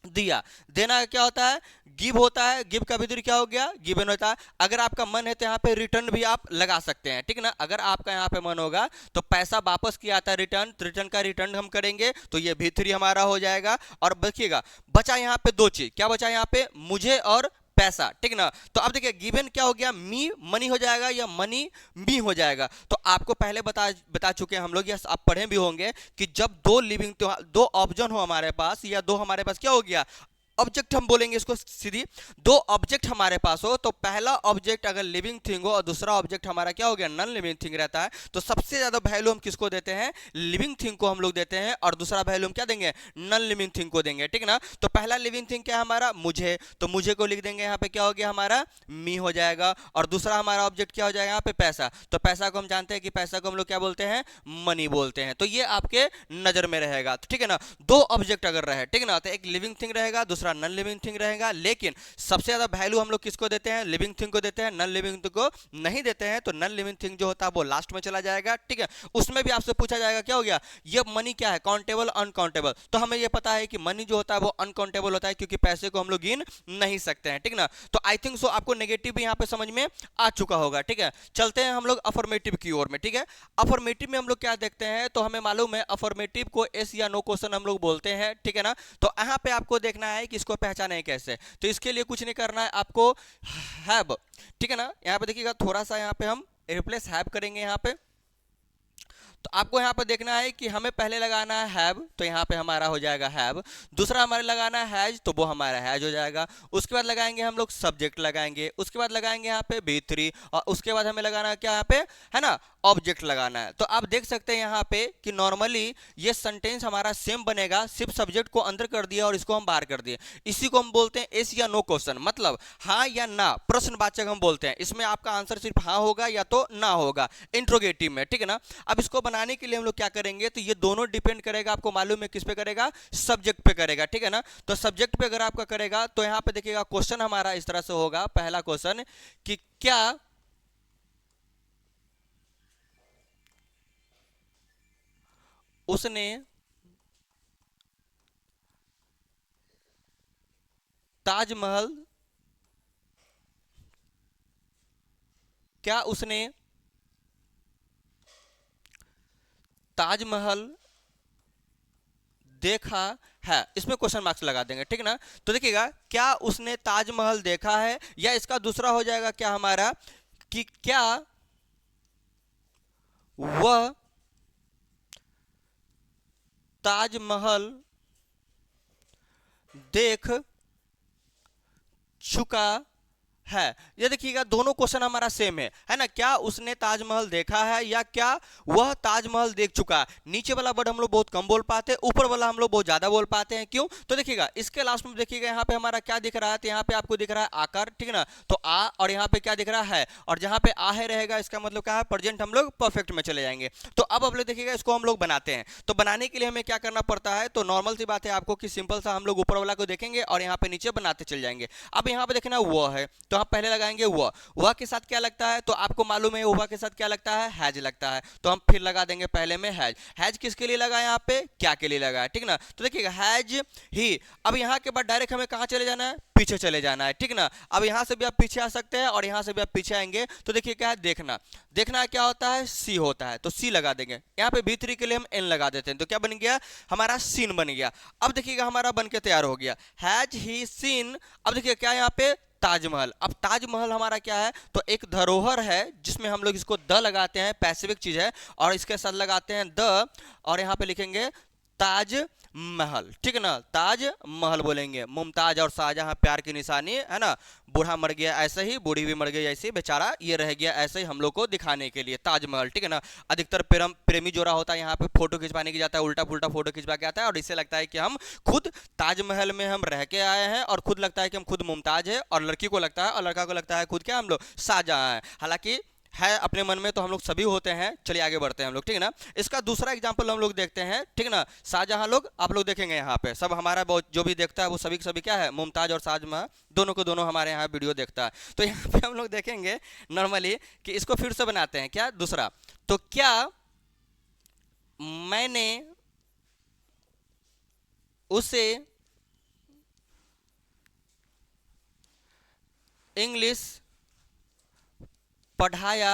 दिया। देना क्या होता है, गिव होता है। गिव का भी क्या हो गया, गिवन होता है। अगर आपका मन है तो यहाँ पे रिटर्न भी आप लगा सकते हैं, ठीक है ना। अगर आपका यहाँ पे मन होगा तो पैसा वापस किया आता है, रिटर्न, रिटर्न का रिटर्न हम करेंगे, तो ये भी 3 हमारा हो जाएगा। और देखिएगा बचा यहाँ पे 2 चीज, क्या बचा यहाँ पे, मुझे और पैसा, ठीक ना। तो अब देखिए गिवन क्या हो गया, मी मनी हो जाएगा, या मनी मी हो जाएगा। तो आपको पहले बता चुके हैं हम लोग, या आप पढ़े भी होंगे कि जब दो लिविंग, दो ऑब्जेक्ट हो हमारे पास, या दो हमारे पास क्या हो गया, ऑब्जेक्ट हम बोलेंगे इसको सीधी, दो ऑब्जेक्ट हमारे पास हो, तो पहला ऑब्जेक्ट अगर लिविंग थिंग हो और दूसरा ऑब्जेक्ट हमारा क्या हो गया, नॉन लिविंग थिंग रहता है, तो सबसे ज्यादा वैल्यू हम किसको देते हैं, लिविंग थिंग को हम लोग देते हैं, और दूसरा वैल्यू हम क्या देंगे, नॉन लिविंग थिंग को देंगे, ठीक है ना। तो पहला लिविंग थिंग क्या है हमारा, मुझे, तो मुझे को लिख देंगे यहाँ पे क्या हो गया हमारा, मी हो जाएगा। और दूसरा हमारा ऑब्जेक्ट क्या हो जाएगा यहाँ पे, पैसा, तो पैसा को हम जानते हैं कि पैसा को हम लोग क्या बोलते हैं, मनी बोलते हैं। तो ये आपके नजर में रहेगा, तो ठीक है ना। दो ऑब्जेक्ट अगर रहे, ठीक है ना, तो एक लिविंग थिंग रहेगा, दूसरा नॉन लिविंग थिंग रहेगा, लेकिन सबसे ज्यादा वैल्यू हम लोग किसको देते हैं, लिविंग थिंग को देते हैं, नॉन लिविंग थिंग को नहीं देते हैं। तो नॉन लिविंग थिंग जो होता है वो लास्ट में चला जाएगा, ठीक है। उसमें भी आपसे पूछा जाएगा क्या हो गया, ये मनी क्या है, काउंटेबल अनकाउंटेबल, तो हमें ये पता है कि मनी जो होता है वो अनकाउंटेबल होता है, क्योंकि पैसे को हम लोग गिन नहीं सकते हैं, ठीक ना। तो आई थिंक सो आपको नेगेटिव भी यहाँ पे समझ में आ चुका होगा, ठीक है। चलते हैं हम लोग अफर्मेटिव की ओर में, ठीक है। अफर्मेटिव में हम लोग क्या देखते हैं, तो हमें मालूम है अफर्मेटिव को एस या नो क्वेश्चन हम लोग बोलते हैं, ठीक है ना। तो यहाँ पे आपको देखना है कि इसको पहचाने कैसे, तो इसके लिए कुछ नहीं करना है आपको, हैव, ठीक है ना। यहाँ पे देखिएगा थोड़ा सा यहाँ पे हम रिप्लेस हैव करेंगे यहाँ पे, तो आपको यहाँ पर देखना है कि हमें पहले लगाना है हैव, तो यहाँ पे हमारा हो जाएगा हैव। दूसरा हमारे लगाना है हैज, तो वो हमारा हैज हो जाएगा। उसके बाद लगाएंगे हम लोग सब्जेक्ट लगाएंगे, उसके बाद लगाएंगे यहाँ पे B3, और उसके बाद हमें लगाना है क्या यहाँ पे, है ना, ऑब्जेक्ट लगाना है। तो आप देख सकते हैं यहाँ पे कि नॉर्मली ये सेंटेंस हमारा सेम बनेगा, सिर्फ सब्जेक्ट को अंदर कर दिया और इसको हम बाहर कर दिए। इसी को हम बोलते हैं एस या नो क्वेश्चन, मतलब हाँ या ना, प्रश्नवाचक हम बोलते हैं। इसमें आपका आंसर सिर्फ हाँ होगा या तो ना होगा, इंट्रोगेटिव में, ठीक है ना। अब इसको बनाने के लिए हम लोग क्या करेंगे, तो ये दोनों डिपेंड करेगा, आपको मालूम है किस पे करेगा, सब्जेक्ट पे करेगा, ठीक है ना। तो सब्जेक्ट पे अगर आपका करेगा तो यहाँ पे देखिएगा क्वेश्चन हमारा इस तरह से होगा। पहला क्वेश्चन कि क्या उसने ताजमहल, क्या उसने ताजमहल देखा है, इसमें क्वेश्चन मार्क्स लगा देंगे, ठीक है ना। तो देखिएगा क्या उसने ताजमहल देखा है, या इसका दूसरा हो जाएगा क्या हमारा, कि क्या वह ताजमहल देख चुका है। ये देखिएगा दोनों क्वेश्चन हमारा सेम है ना। क्या उसने ताजमहल देखा है, या क्या वह ताजमहल देख चुका है। नीचे वाला वर्ड हम लोग बहुत कम बोल पाते हैं, ऊपर वाला हम लोग बहुत ज्यादा बोल पाते हैं, क्यों, तो देखिएगा इसके लास्ट में देखिएगा यहाँ पे हमारा क्या दिख रहा है, तो यहाँ पे आपको दिख रहा है आकार, ठीक है ना। तो आ, और यहाँ पे क्या दिख रहा है, और जहां पे आ है रहेगा इसका मतलब क्या है, प्रेजेंट हम लोग परफेक्ट में चले जाएंगे। तो अब आप लोग देखिएगा इसको हम लोग बनाते हैं। तो बनाने के लिए हमें क्या करना पड़ता है, तो नॉर्मल सी बात है आपको कि सिंपल सा हम लोग ऊपर वाला को देखेंगे और यहाँ पे नीचे बनाते चल जाएंगे। अब यहाँ पे देखना वो है, तो हम पहले लगाएंगे वह के साथ क्या लगता है, तो आपको मालूम है वह के साथ क्या लगता है, हैज लगता है। तो हम फिर लगा देंगे पहले में हैज। हैज किसके लिए लगा, यहाँ पे क्या के लिए लगा है, ठीक ना। तो देखिएगा हैज ही। अब यहाँ के बाद डायरेक्ट हमें कहाँ चले जाना है, पीछे चले जाना है, ठीक ना। अब यहाँ से भी आप पीछे आ सकते हैं और यहाँ से भी आप पीछे आएंगे। तो देखिए क्या है, देखना, देखना क्या होता है, सी होता है, तो सी लगा देंगे। यहाँ पे B3 के लिए हम एन लगा देते हैं, तो क्या बन गया हमारा सीन बन गया। अब देखिएगा हमारा बन के तैयार हो गया, हैज ही सीन। अब देखिए क्या यहाँ पे ताजमहल। अब ताजमहल हमारा क्या है, तो एक धरोहर है जिसमें हम लोग इसको द लगाते हैं, पैसिफिक चीज है, और इसके साथ लगाते हैं द, और यहाँ पे लिखेंगे ताज महल, ठीक है ना, ताज महल बोलेंगे। मुमताज और शाहजहां प्यार की निशानी है ना, बूढ़ा मर गया ऐसे ही, बूढ़ी भी मर गई ऐसे ही, बेचारा ये रह गया ऐसे ही, हम लोग को दिखाने के लिए ताजमहल, ठीक है ना। अधिकतर प्रेमी जोड़ा होता है यहाँ पे फोटो खिंचवाने की जाता है, उल्टा पुल्टा फोटो खिंचवा के आता है और इससे लगता है कि हम खुद ताजमहल में हम रह के आए हैं और खुद लगता है कि हम खुद मुमताज है, और लड़की को लगता है और लड़का को लगता है खुद क्या हम लोग शाहजहां है। हालांकि है अपने मन में तो हम लोग सभी होते हैं। चलिए आगे बढ़ते हैं हम लोग, ठीक है ना। इसका दूसरा एग्जांपल हम लोग देखते हैं, ठीक है ना। शाहजहां लोग आप लोग देखेंगे यहाँ पे सब हमारा बहुत जो भी देखता है वो सभी सभी क्या है, मुमताज और शाहजहां दोनों को दोनों हमारे यहाँ वीडियो देखता है। तो यहाँ पे हम लोग देखेंगे नॉर्मली कि इसको फिर से बनाते हैं क्या दूसरा। तो क्या मैंने उसे इंग्लिश पढ़ाया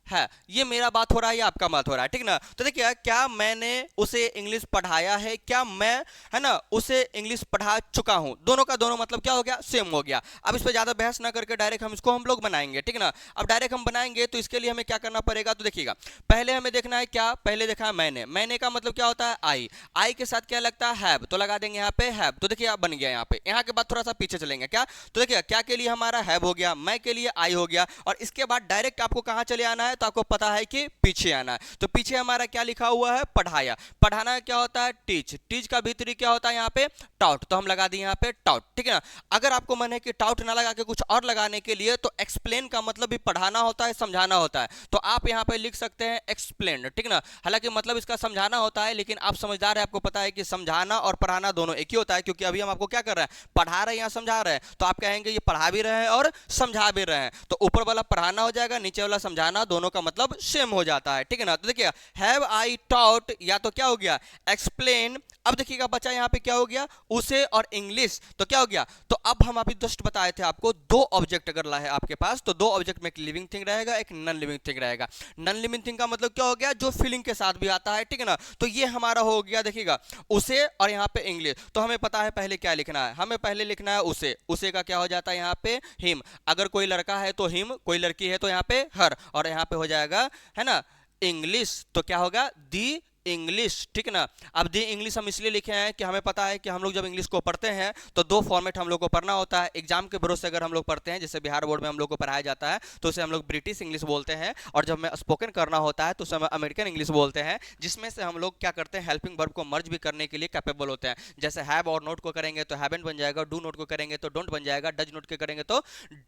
है, ये मेरा बात हो रहा है या आपका बात हो रहा है, ठीक ना। तो देखिए क्या मैंने उसे इंग्लिश पढ़ाया है, क्या मैं है ना उसे इंग्लिश पढ़ा चुका हूं, दोनों का दोनों मतलब क्या हो गया, सेम हो गया। अब इस पर ज्यादा बहस ना करके डायरेक्ट हम इसको हम लोग बनाएंगे, ठीक ना। अब डायरेक्ट हम बनाएंगे तो इसके लिए हमें क्या करना पड़ेगा, तो देखिएगा पहले हमें देखना है क्या, पहले देखा है मैंने, मैंने का मतलब क्या होता है आई, आई के साथ क्या लगता है हैव, तो लगा देंगे यहाँ पे हैव। तो देखिए बन गया यहाँ पे। यहाँ के बाद थोड़ा सा पीछे चलेंगे क्या, तो देखिए क्या के लिए हमारा हैव हो गया, मैं के लिए आई हो गया, और इसके बाद डायरेक्ट आपको कहां चले आना है, तो आपको पता है कि पीछे आना है। तो पीछे हमारा क्या लिखा हुआ है, पढ़ाया। पढ़ाना क्या होता है, टीच। टीच का भीतरी क्या होता है यहाँ पे, टाउट, तो हम लगा दिए यहाँ पे टाउट, ठीक है ना। अगर आपको मन है कि टाउट ना लगा के कुछ और लगाने के लिए, तो एक्सप्लेन का मतलब भी पढ़ाना होता है, समझाना होता है, तो आप यहाँ पे लिख सकते हैं एक्सप्लेन, ठीक ना। हालांकि मतलब इसका समझाना होता है, लेकिन आप समझदार है, आपको पता है कि समझाना और पढ़ाना दोनों एक ही होता है, क्योंकि अभी हम आपको क्या कर रहे हैं, पढ़ा रहे हैं या समझा रहे हैं, तो आप कहेंगे ये पढ़ा भी रहे हैं और समझा भी रहे हैं, तो ऊपर वाला पढ़ाना हो जाएगा, नीचे वाला समझाना, दोनों का मतलब सेम हो जाता है, ठीक है ना। तो देखिए हैव आई टॉट, या तो क्या हो गया एक्सप्लेन। अब देखिएगा बच्चा यहाँ पे क्या हो गया, उसे और इंग्लिश, तो क्या हो गया, तो अब हम अभी जस्ट बताए थे आपको दो ऑब्जेक्ट अगर है आपके पास, तो दो ऑब्जेक्ट में एक लिविंग थिंग रहेगा, एक नॉन लिविंग थिंग रहेगा। नॉन लिविंग थिंग का मतलब क्या हो गया, जो फीलिंग के साथ भी आता है, ठीक है ना। तो ये हमारा हो गया देखिएगा उसे, और यहाँ पे इंग्लिश, तो हमें पता है पहले क्या लिखना है, हमें पहले लिखना है उसे। उसे का क्या हो जाता है यहाँ पे हिम, अगर कोई लड़का है तो हिम, कोई लड़की है तो यहाँ पे हर, और यहाँ पे हो जाएगा है ना इंग्लिश, तो क्या होगा दी इंग्लिश, ठीक है ना। अब दी इंग्लिश हम इसलिए लिखे हैं कि हमें पता है कि हम लोग जब इंग्लिश को पढ़ते हैं तो दो फॉर्मेट हम लोग को पढ़ना होता है। एग्जाम के भरोसे अगर हम लोग पढ़ते हैं, जैसे बिहार बोर्ड में हम लोग को पढ़ाया जाता है, तो उसे हम लोग ब्रिटिश इंग्लिश बोलते हैं, और जब हमें स्पोकन करना होता है तो उसे हम अमेरिकन इंग्लिश बोलते हैं, जिसमें से हम लोग क्या करते हैं, हेल्पिंग वर्ब को मर्ज भी करने के लिए कैपेबल होते हैं। जैसे हैव और नोट को करेंगे तो हैवेंट बन जाएगा, डू नोट को करेंगे तो डोंट बन जाएगा, डज नोट को करेंगे तो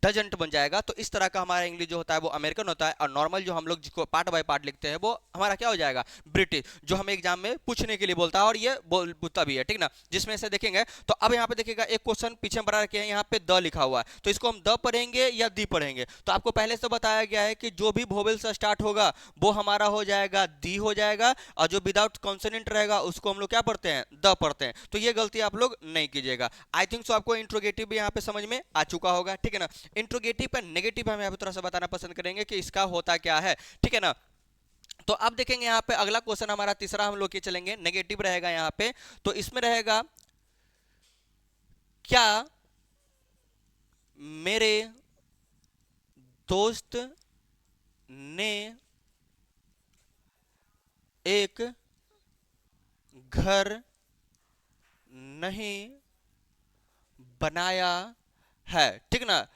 डजंट बन जाएगा। तो इस तरह का हमारा इंग्लिश जो होता है वो अमेरिकन होता है, और नॉर्मल जो हम लोग जिसको पार्ट बाय पार्ट लिखते हैं वो हमारा क्या हो जाएगा, ब्रिटिश, जो हमें एग्जाम में पूछने के लिए बोलता है, और ये पूछता भी है, ठीक ना। जिसमें से देखेंगे तो अब यहाँ पे देखिएगा एक क्वेश्चन पीछे बना रखे हैं, यहाँ पे द लिखा हुआ है, तो इसको हम द पढ़ेंगे या दी पढ़ेंगे। तो आपको पहले से बताया गया है कि जो भी वोवेल से स्टार्ट होगा वो हमारा हो जाएगा दी हो जाएगा, और जो विदाउट कॉन्सोनेंट रहेगा उसको हम लोग क्या पढ़ते हैं, द पढ़ते हैं। तो ये गलती आप लोग नहीं कीजिएगा। आई थिंक सो आपको इंट्रोगेटिव भी यहाँ पे समझ में आ चुका होगा, ठीक है ना। इंट्रोगेटिव पर नेगेटिव हम यहाँ पे थोड़ा सा बताना पसंद करेंगे कि इसका होता क्या है, ठीक है ना। तो अब देखेंगे यहाँ पे अगला क्वेश्चन हमारा तीसरा हम लोग के चलेंगे, नेगेटिव रहेगा यहाँ पे। तो इसमें रहेगा क्या मेरे दोस्त ने एक घर नहीं बनाया है, ठीक ना।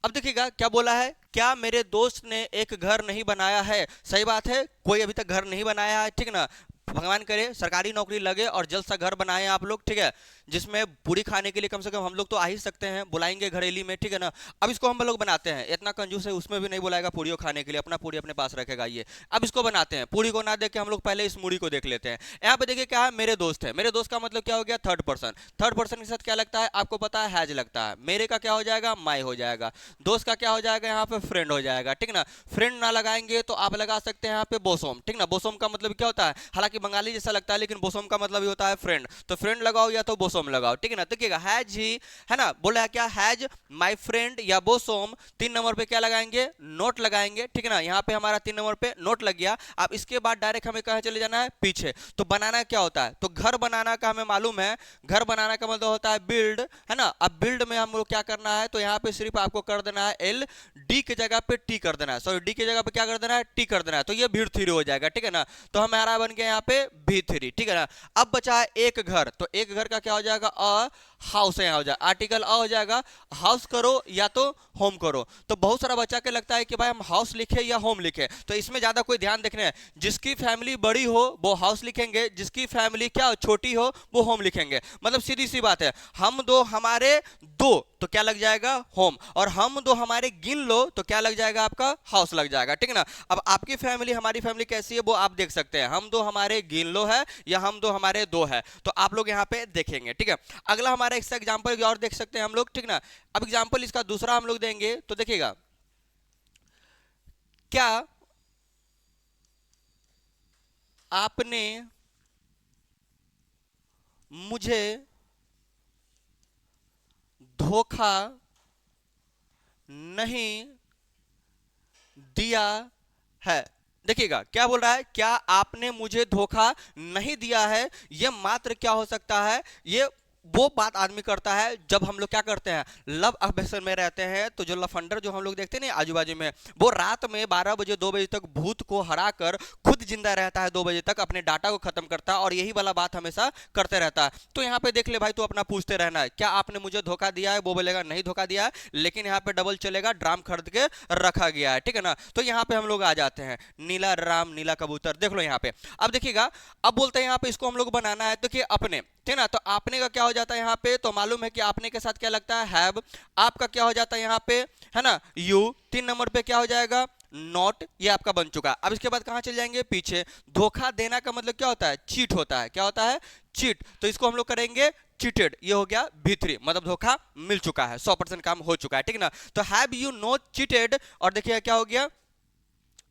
अब देखिएगा क्या बोला है, क्या मेरे दोस्त ने एक घर नहीं बनाया है। सही बात है, कोई अभी तक घर नहीं बनाया है, ठीक ना। भगवान करे सरकारी नौकरी लगे और जल्द सा घर बनाए आप लोग, ठीक है, जिसमें पूरी खाने के लिए कम से कम हम लोग तो आ ही सकते हैं, बुलाएंगे घरेली में, ठीक है ना। अब इसको हम लोग बनाते हैं, इतना कंजूस है उसमें भी नहीं बुलाएगा पूरी खाने के लिए, अपना पूरी अपने पास रखेगा ये। अब इसको बनाते हैं, पूरी को ना देख के हम लोग पहले इस मूड़ी को देख लेते हैं। यहाँ पे देखिए क्या है, मेरे दोस्त है, मेरे दोस्त का मतलब क्या हो गया, थर्ड पर्सन। थर्ड पर्सन के साथ क्या लगता है आपको पता है, हैज लगता है। मेरे का क्या हो जाएगा, माई हो जाएगा। दोस्त का क्या हो जाएगा यहाँ पे, फ्रेंड हो जाएगा, ठीक ना। फ्रेंड ना लगाएंगे तो आप लगा सकते हैं यहाँ पे बोसोम, ठीक ना। बोसोम का मतलब क्या होता है, हालांकि बंगाली जैसा लगता है लेकिन बोसोम का मतलब ही होता है फ्रेंड, तो फ्रेंड लगाओ या तो बोसोम लगाओ, ठीक है ना। देखिएगा हैज ही है ना, बोला है क्या, हैज माय फ्रेंड या बोसोम। 3 नंबर पे क्या लगाएंगे, नोट लगाएंगे, ठीक है ना। यहाँ पे हमारा 3 नंबर पे नोट लग गया। अब इसके बाद डायरेक्ट हमें कहाँ चले जाना है, पीछे। तो बनाना क्या होता है, तो घर बनाना का हमें मालूम है, घर बनाना का मतलब होता है बिल्ड, है ना। अब बिल्ड में हम लोग क्या करना है, तो यहाँ पे सिर्फ आपको कर देना है एल, डी की जगह पे टी कर देना है, सॉरी डी की जगह पे क्या कर देना है, टी कर देना है, तो ये भीड़ थ्री हो जाएगा, ठीक है ना। तो हमारा बन गया यहाँ पे V3, ठीक है ना। अब बचा है एक घर, तो एक घर का क्या हो जाएगा, अ हाउस है, यहाँ हो जाएगा आर्टिकल अ हो जाएगा। हाउस करो या तो होम करो, तो बहुत सारा बच्चा के लगता है कि भाई हम हाउस लिखे या होम लिखे, तो इसमें ज्यादा कोई ध्यान देखने है, जिसकी फैमिली बड़ी हो वो हाउस लिखेंगे, जिसकी फैमिली क्या छोटी हो वो होम लिखेंगे। मतलब सीधी सी बात है, हम दो हमारे दो तो क्या लग जाएगा, होम, और हम दो हमारे गिन लो तो क्या लग जाएगा, आपका हाउस लग जाएगा, ठीक है ना। अब आपकी फैमिली हमारी फैमिली कैसी है वो आप देख सकते हैं, हम दो हमारे गिन लो है या हम दो हमारे दो है, तो आप लोग यहाँ पे देखेंगे, ठीक है। अगला हमारा इसका एग्जाम्पल और देख सकते हैं हम लोग, ठीक ना। अब एग्जाम्पल इसका दूसरा हम लोग देंगे तो देखिएगा, क्या आपने मुझे धोखा नहीं दिया है। देखिएगा क्या बोल रहा है, क्या आपने मुझे धोखा नहीं दिया है, ये मात्र क्या हो सकता है, ये वो बात आदमी करता है जब हम लोग क्या करते हैं, लव अफेयर में रहते हैं, तो जो लफंडर जो हम लोग देखते हैं ना आजू बाजू में, वो रात में 12 बजे 2 बजे तक भूत को हरा कर खुद जिंदा रहता है, 2 बजे तक अपने डाटा को खत्म करता है और यही वाला बात हमेशा करते रहता है। तो यहाँ पे देख ले भाई, तो अपना पूछते रहना है, क्या आपने मुझे धोखा दिया है, वो बोलेगा नहीं धोखा दिया है, लेकिन यहाँ पे डबल चलेगा, ड्राम खरीद के रखा गया है, ठीक है ना। तो यहाँ पे हम लोग आ जाते हैं, नीला राम नीला कबूतर, देख लो यहाँ पे। अब देखिएगा, अब बोलते हैं यहाँ पे इसको हम लोग बनाना है, तो कि अपने, ठीक ना, तो आपने का क्या हो जाता है यहाँ पे, तो मालूम है कि आपने के साथ क्या लगता है, हैव। आपका क्या हो जाता है यहाँ पे, है ना, यू। 3 नंबर पे क्या हो जाएगा, नॉट, ये आपका बन चुका। अब इसके बाद कहां चल जाएंगे, पीछे। धोखा देना का मतलब क्या होता है, चीट होता है, क्या होता है, चीट, तो इसको हम लोग करेंगे चीटेड, ये हो गया V3, मतलब धोखा मिल चुका है, 100% काम हो चुका है, ठीक ना। तो हैव यू नॉट चीटेड, और देखिए क्या हो गया,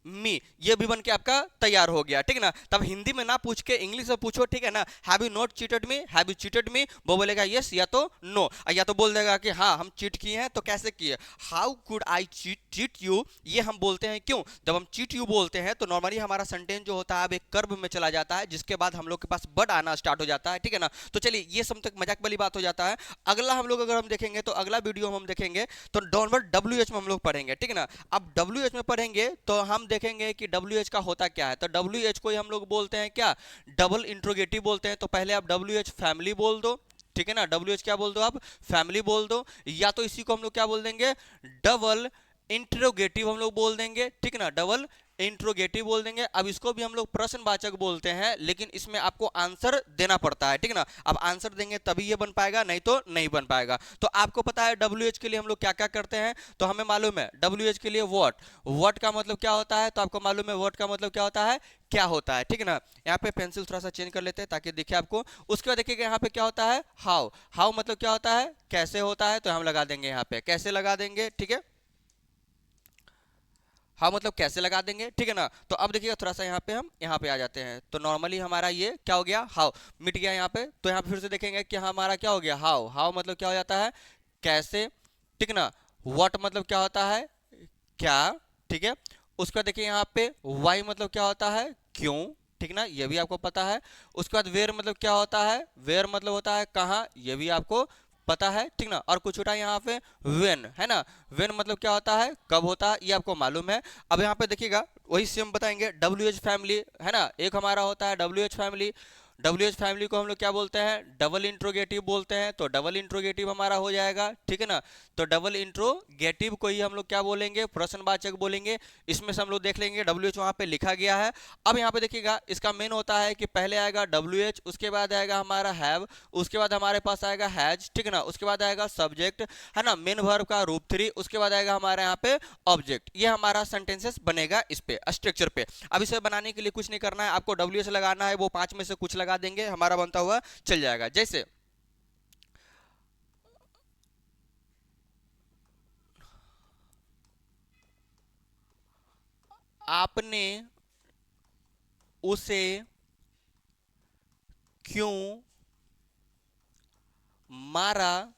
मी, ये भी बन के आपका तैयार हो गया, ठीक है ना। तब हिंदी में ना पूछ के इंग्लिश में पूछो, ठीक है ना, have you not cheated me, have you cheated मी, वो बोलेगा यस या तो नो, या तो बोल देगा कि हाँ हम चीट किए हैं, तो कैसे किए, how could I cheat you, ये हम बोलते हैं क्यों, जब हम चीट यू बोलते हैं तो नॉर्मली हमारा सेंटेंस जो होता है अब एक कर्व में चला जाता है, जिसके बाद हम लोग के पास बट आना स्टार्ट हो जाता है, ठीक है ना। तो चलिए ये सब तक मजाक वाली बात हो जाता है। अगला हम लोग अगर हम देखेंगे, तो अगला वीडियो हम देखेंगे तो डॉनवर्ड WH में हम लोग पढ़ेंगे, ठीक है ना। अब WH में पढ़ेंगे तो हम देखेंगे कि WH का होता क्या है, तो WH को हम लोग बोलते हैं क्या, डबल इंट्रोगेटिव बोलते हैं। तो पहले आप WH फैमिली बोल दो, ठीक है ना, WH क्या बोल दो आप, फैमिली बोल दो, या तो इसी को हम लोग क्या बोल देंगे, डबल इंट्रोगेटिव हम लोग बोल देंगे, ठीक है ना, डबल इंट्रोगेटिव बोल देंगे। अब इसको भी हम लोग प्रश्नवाचक बोलते हैं, लेकिन इसमें आपको आंसर देना पड़ता है, ठीक है ना। अब आंसर देंगे तभी ये बन पाएगा, नहीं तो नहीं बन पाएगा। तो आपको पता है WH के लिए हम लोग क्या क्या करते हैं, तो हमें मालूम है WH के लिए व्हाट का मतलब क्या होता है, तो आपको मालूम है व्हाट का मतलब क्या होता है, क्या होता है, ठीक है ना। यहाँ पे पेंसिल थोड़ा सा चेंज कर लेते हैं ताकि दिखे आपको। उसके बाद देखिएगा यहाँ पे क्या होता है, हाउ मतलब क्या होता है, कैसे होता है, तो हम लगा देंगे यहाँ पे, कैसे लगा देंगे, ठीक है, हाँ मतलब कैसे लगा देंगे, ठीक है ना। तो अब देखिएगा थोड़ा सा यहाँ पे हम यहाँ पे आ जाते हैं, तो नॉर्मली हमारा ये क्या हो गया, हाउ मिट गया यहाँ पे। तो यहाँ पे फिर से देखेंगे कि हमारा क्या हो गया, हाउ मतलब क्या हो जाता है, कैसे, ठीक ना। व्हाट मतलब क्या होता है, क्या, ठीक है। उसके बाद देखिए यहाँ पे वाई मतलब क्या होता है, क्यों, ठीक ना, ये भी आपको पता है। उसके बाद वेयर मतलब क्या होता है, वेयर मतलब होता है कहाँ, ये भी आपको पता है, ठीक ना। और कुछ उठा यहाँ पे वेन, है ना, वेन मतलब क्या होता है, कब होता है, ये आपको मालूम है। अब यहाँ पे देखिएगा वही सेम बताएंगे, WH फैमिली, है ना, एक हमारा होता है WH फैमिली। WH फैमिली को हम लोग क्या बोलते हैं, डबल इंट्रोगेटिव बोलते हैं, तो डबल इंट्रोगेटिव हमारा हो जाएगा, ठीक है ना। तो डबल इंट्रोगेटिव को ही हम लोग क्या बोलेंगे, प्रश्नवाचक बोलेंगे। इसमें से हम लोग देख लेंगे WH वहाँ पे लिखा गया है। अब यहाँ पे देखिएगा इसका मेन होता है कि पहले आएगा WH, उसके बाद आएगा हमारा हैव, उसके बाद हमारे पास आएगा हैज, ठीक है ना, उसके बाद आएगा सब्जेक्ट, है ना, मेन वर्ब का रूप 3, उसके बाद आएगा हमारे यहाँ पे ऑब्जेक्ट। ये हमारा सेंटेंसेस बनेगा इस पे स्ट्रक्चर पे। अब इसे बनाने के लिए कुछ नहीं करना है, आपको WH लगाना है, वो 5 में से कुछ लगा देंगे, हमारा बनता हुआ चल जाएगा। जैसे आपने उसे क्यों मारा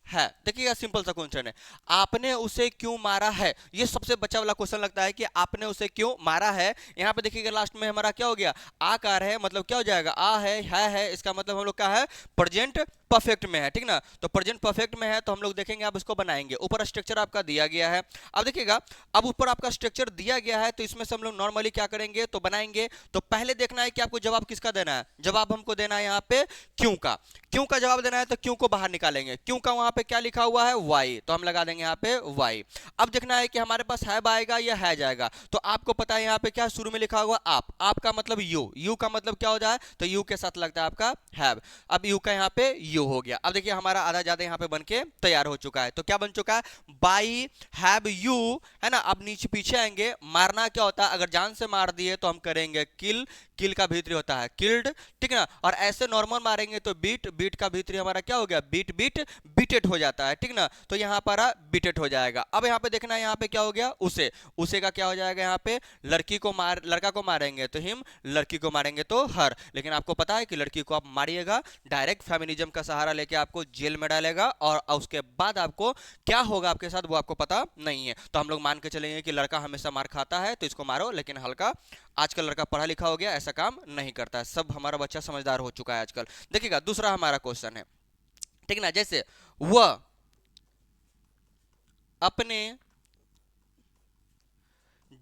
है, देखिएगा सिंपल सा क्वेश्चन है, आपने उसे क्यों मारा है, ये सबसे बचा वाला क्वेश्चन लगता है कि आपने उसे क्यों मारा है। यहाँ पे देखिएगा लास्ट में हमारा क्या हो गया, आकार है, मतलब क्या हो जाएगा, आ है, इसका मतलब हम लोग क्या है, प्रेजेंट परफेक्ट में है, ठीक ना। तो प्रेजेंट परफेक्ट में है तो हम लोग देखेंगे, अब इसको बनाएंगे। ऊपर स्ट्रक्चर आपका दिया गया है, अब देखिएगा, अब ऊपर आपका स्ट्रक्चर दिया गया है तो इसमें से हम लोग नॉर्मली क्या करेंगे, तो बनाएंगे। तो पहले देखना है कि आपको जवाब किसका देना है। जवाब हमको देना है यहाँ पे क्यों का। क्यों का जवाब देना है तो क्यों को बाहर निकालेंगे। क्यों का वहां पे क्या लिखा हुआ है, वाई, तो हम लगा देंगे यहाँ पे वाई। अब देखना है कि हमारे पास हैव आएगा या है जाएगा। तो आपको पता है यहाँ पे क्या शुरू में लिखा हुआ, आप का मतलब यू, यू का मतलब क्या हो जाए, तो यू के साथ लगता है आपका हैव। अब यू का यहाँ पे यू हो गया। अब देखिए हमारा आधा ज्यादा यहाँ पे बन के तैयार हो चुका है। तो क्या बन चुका है, बाई हैव यू, है ना। अब नीचे पीछे आएंगे, मारना क्या होता है, अगर जान से मार दिए तो हम करेंगे किल, किल का भीतरी होता है किल्ड, ठीक ना। और ऐसे नॉर्मल मारेंगे तो बीट, बीट का भीतरी हमारा क्या हो गया, बीट, बीट बीटेड हो जाता है, ठीक ना। तो यहाँ पर बीटेड हो जाएगा। अब यहाँ पे देखना है, यहाँ पे क्या हो गया, उसे, उसे का क्या हो जाएगा, यहाँ पे लड़की को मार, लड़का को मारेंगे तो हिम, लड़की को मारेंगे तो हर। लेकिन आपको पता है कि लड़की को आप मारिएगा, डायरेक्ट फेमिनिज्म का सहारा लेके आपको जेल में डालेगा, और उसके बाद आपको क्या होगा आपके साथ वो आपको पता नहीं है। तो हम लोग मान के चलेंगे कि लड़का हमेशा मार खाता है तो इसको मारो, लेकिन हल्का, आजकल लड़का पढ़ा लिखा हो गया, ऐसा काम नहीं करता है, सब हमारा बच्चा समझदार हो चुका है आजकल। देखिएगा दूसरा हमारा क्वेश्चन है, ठीक ना। जैसे वह अपने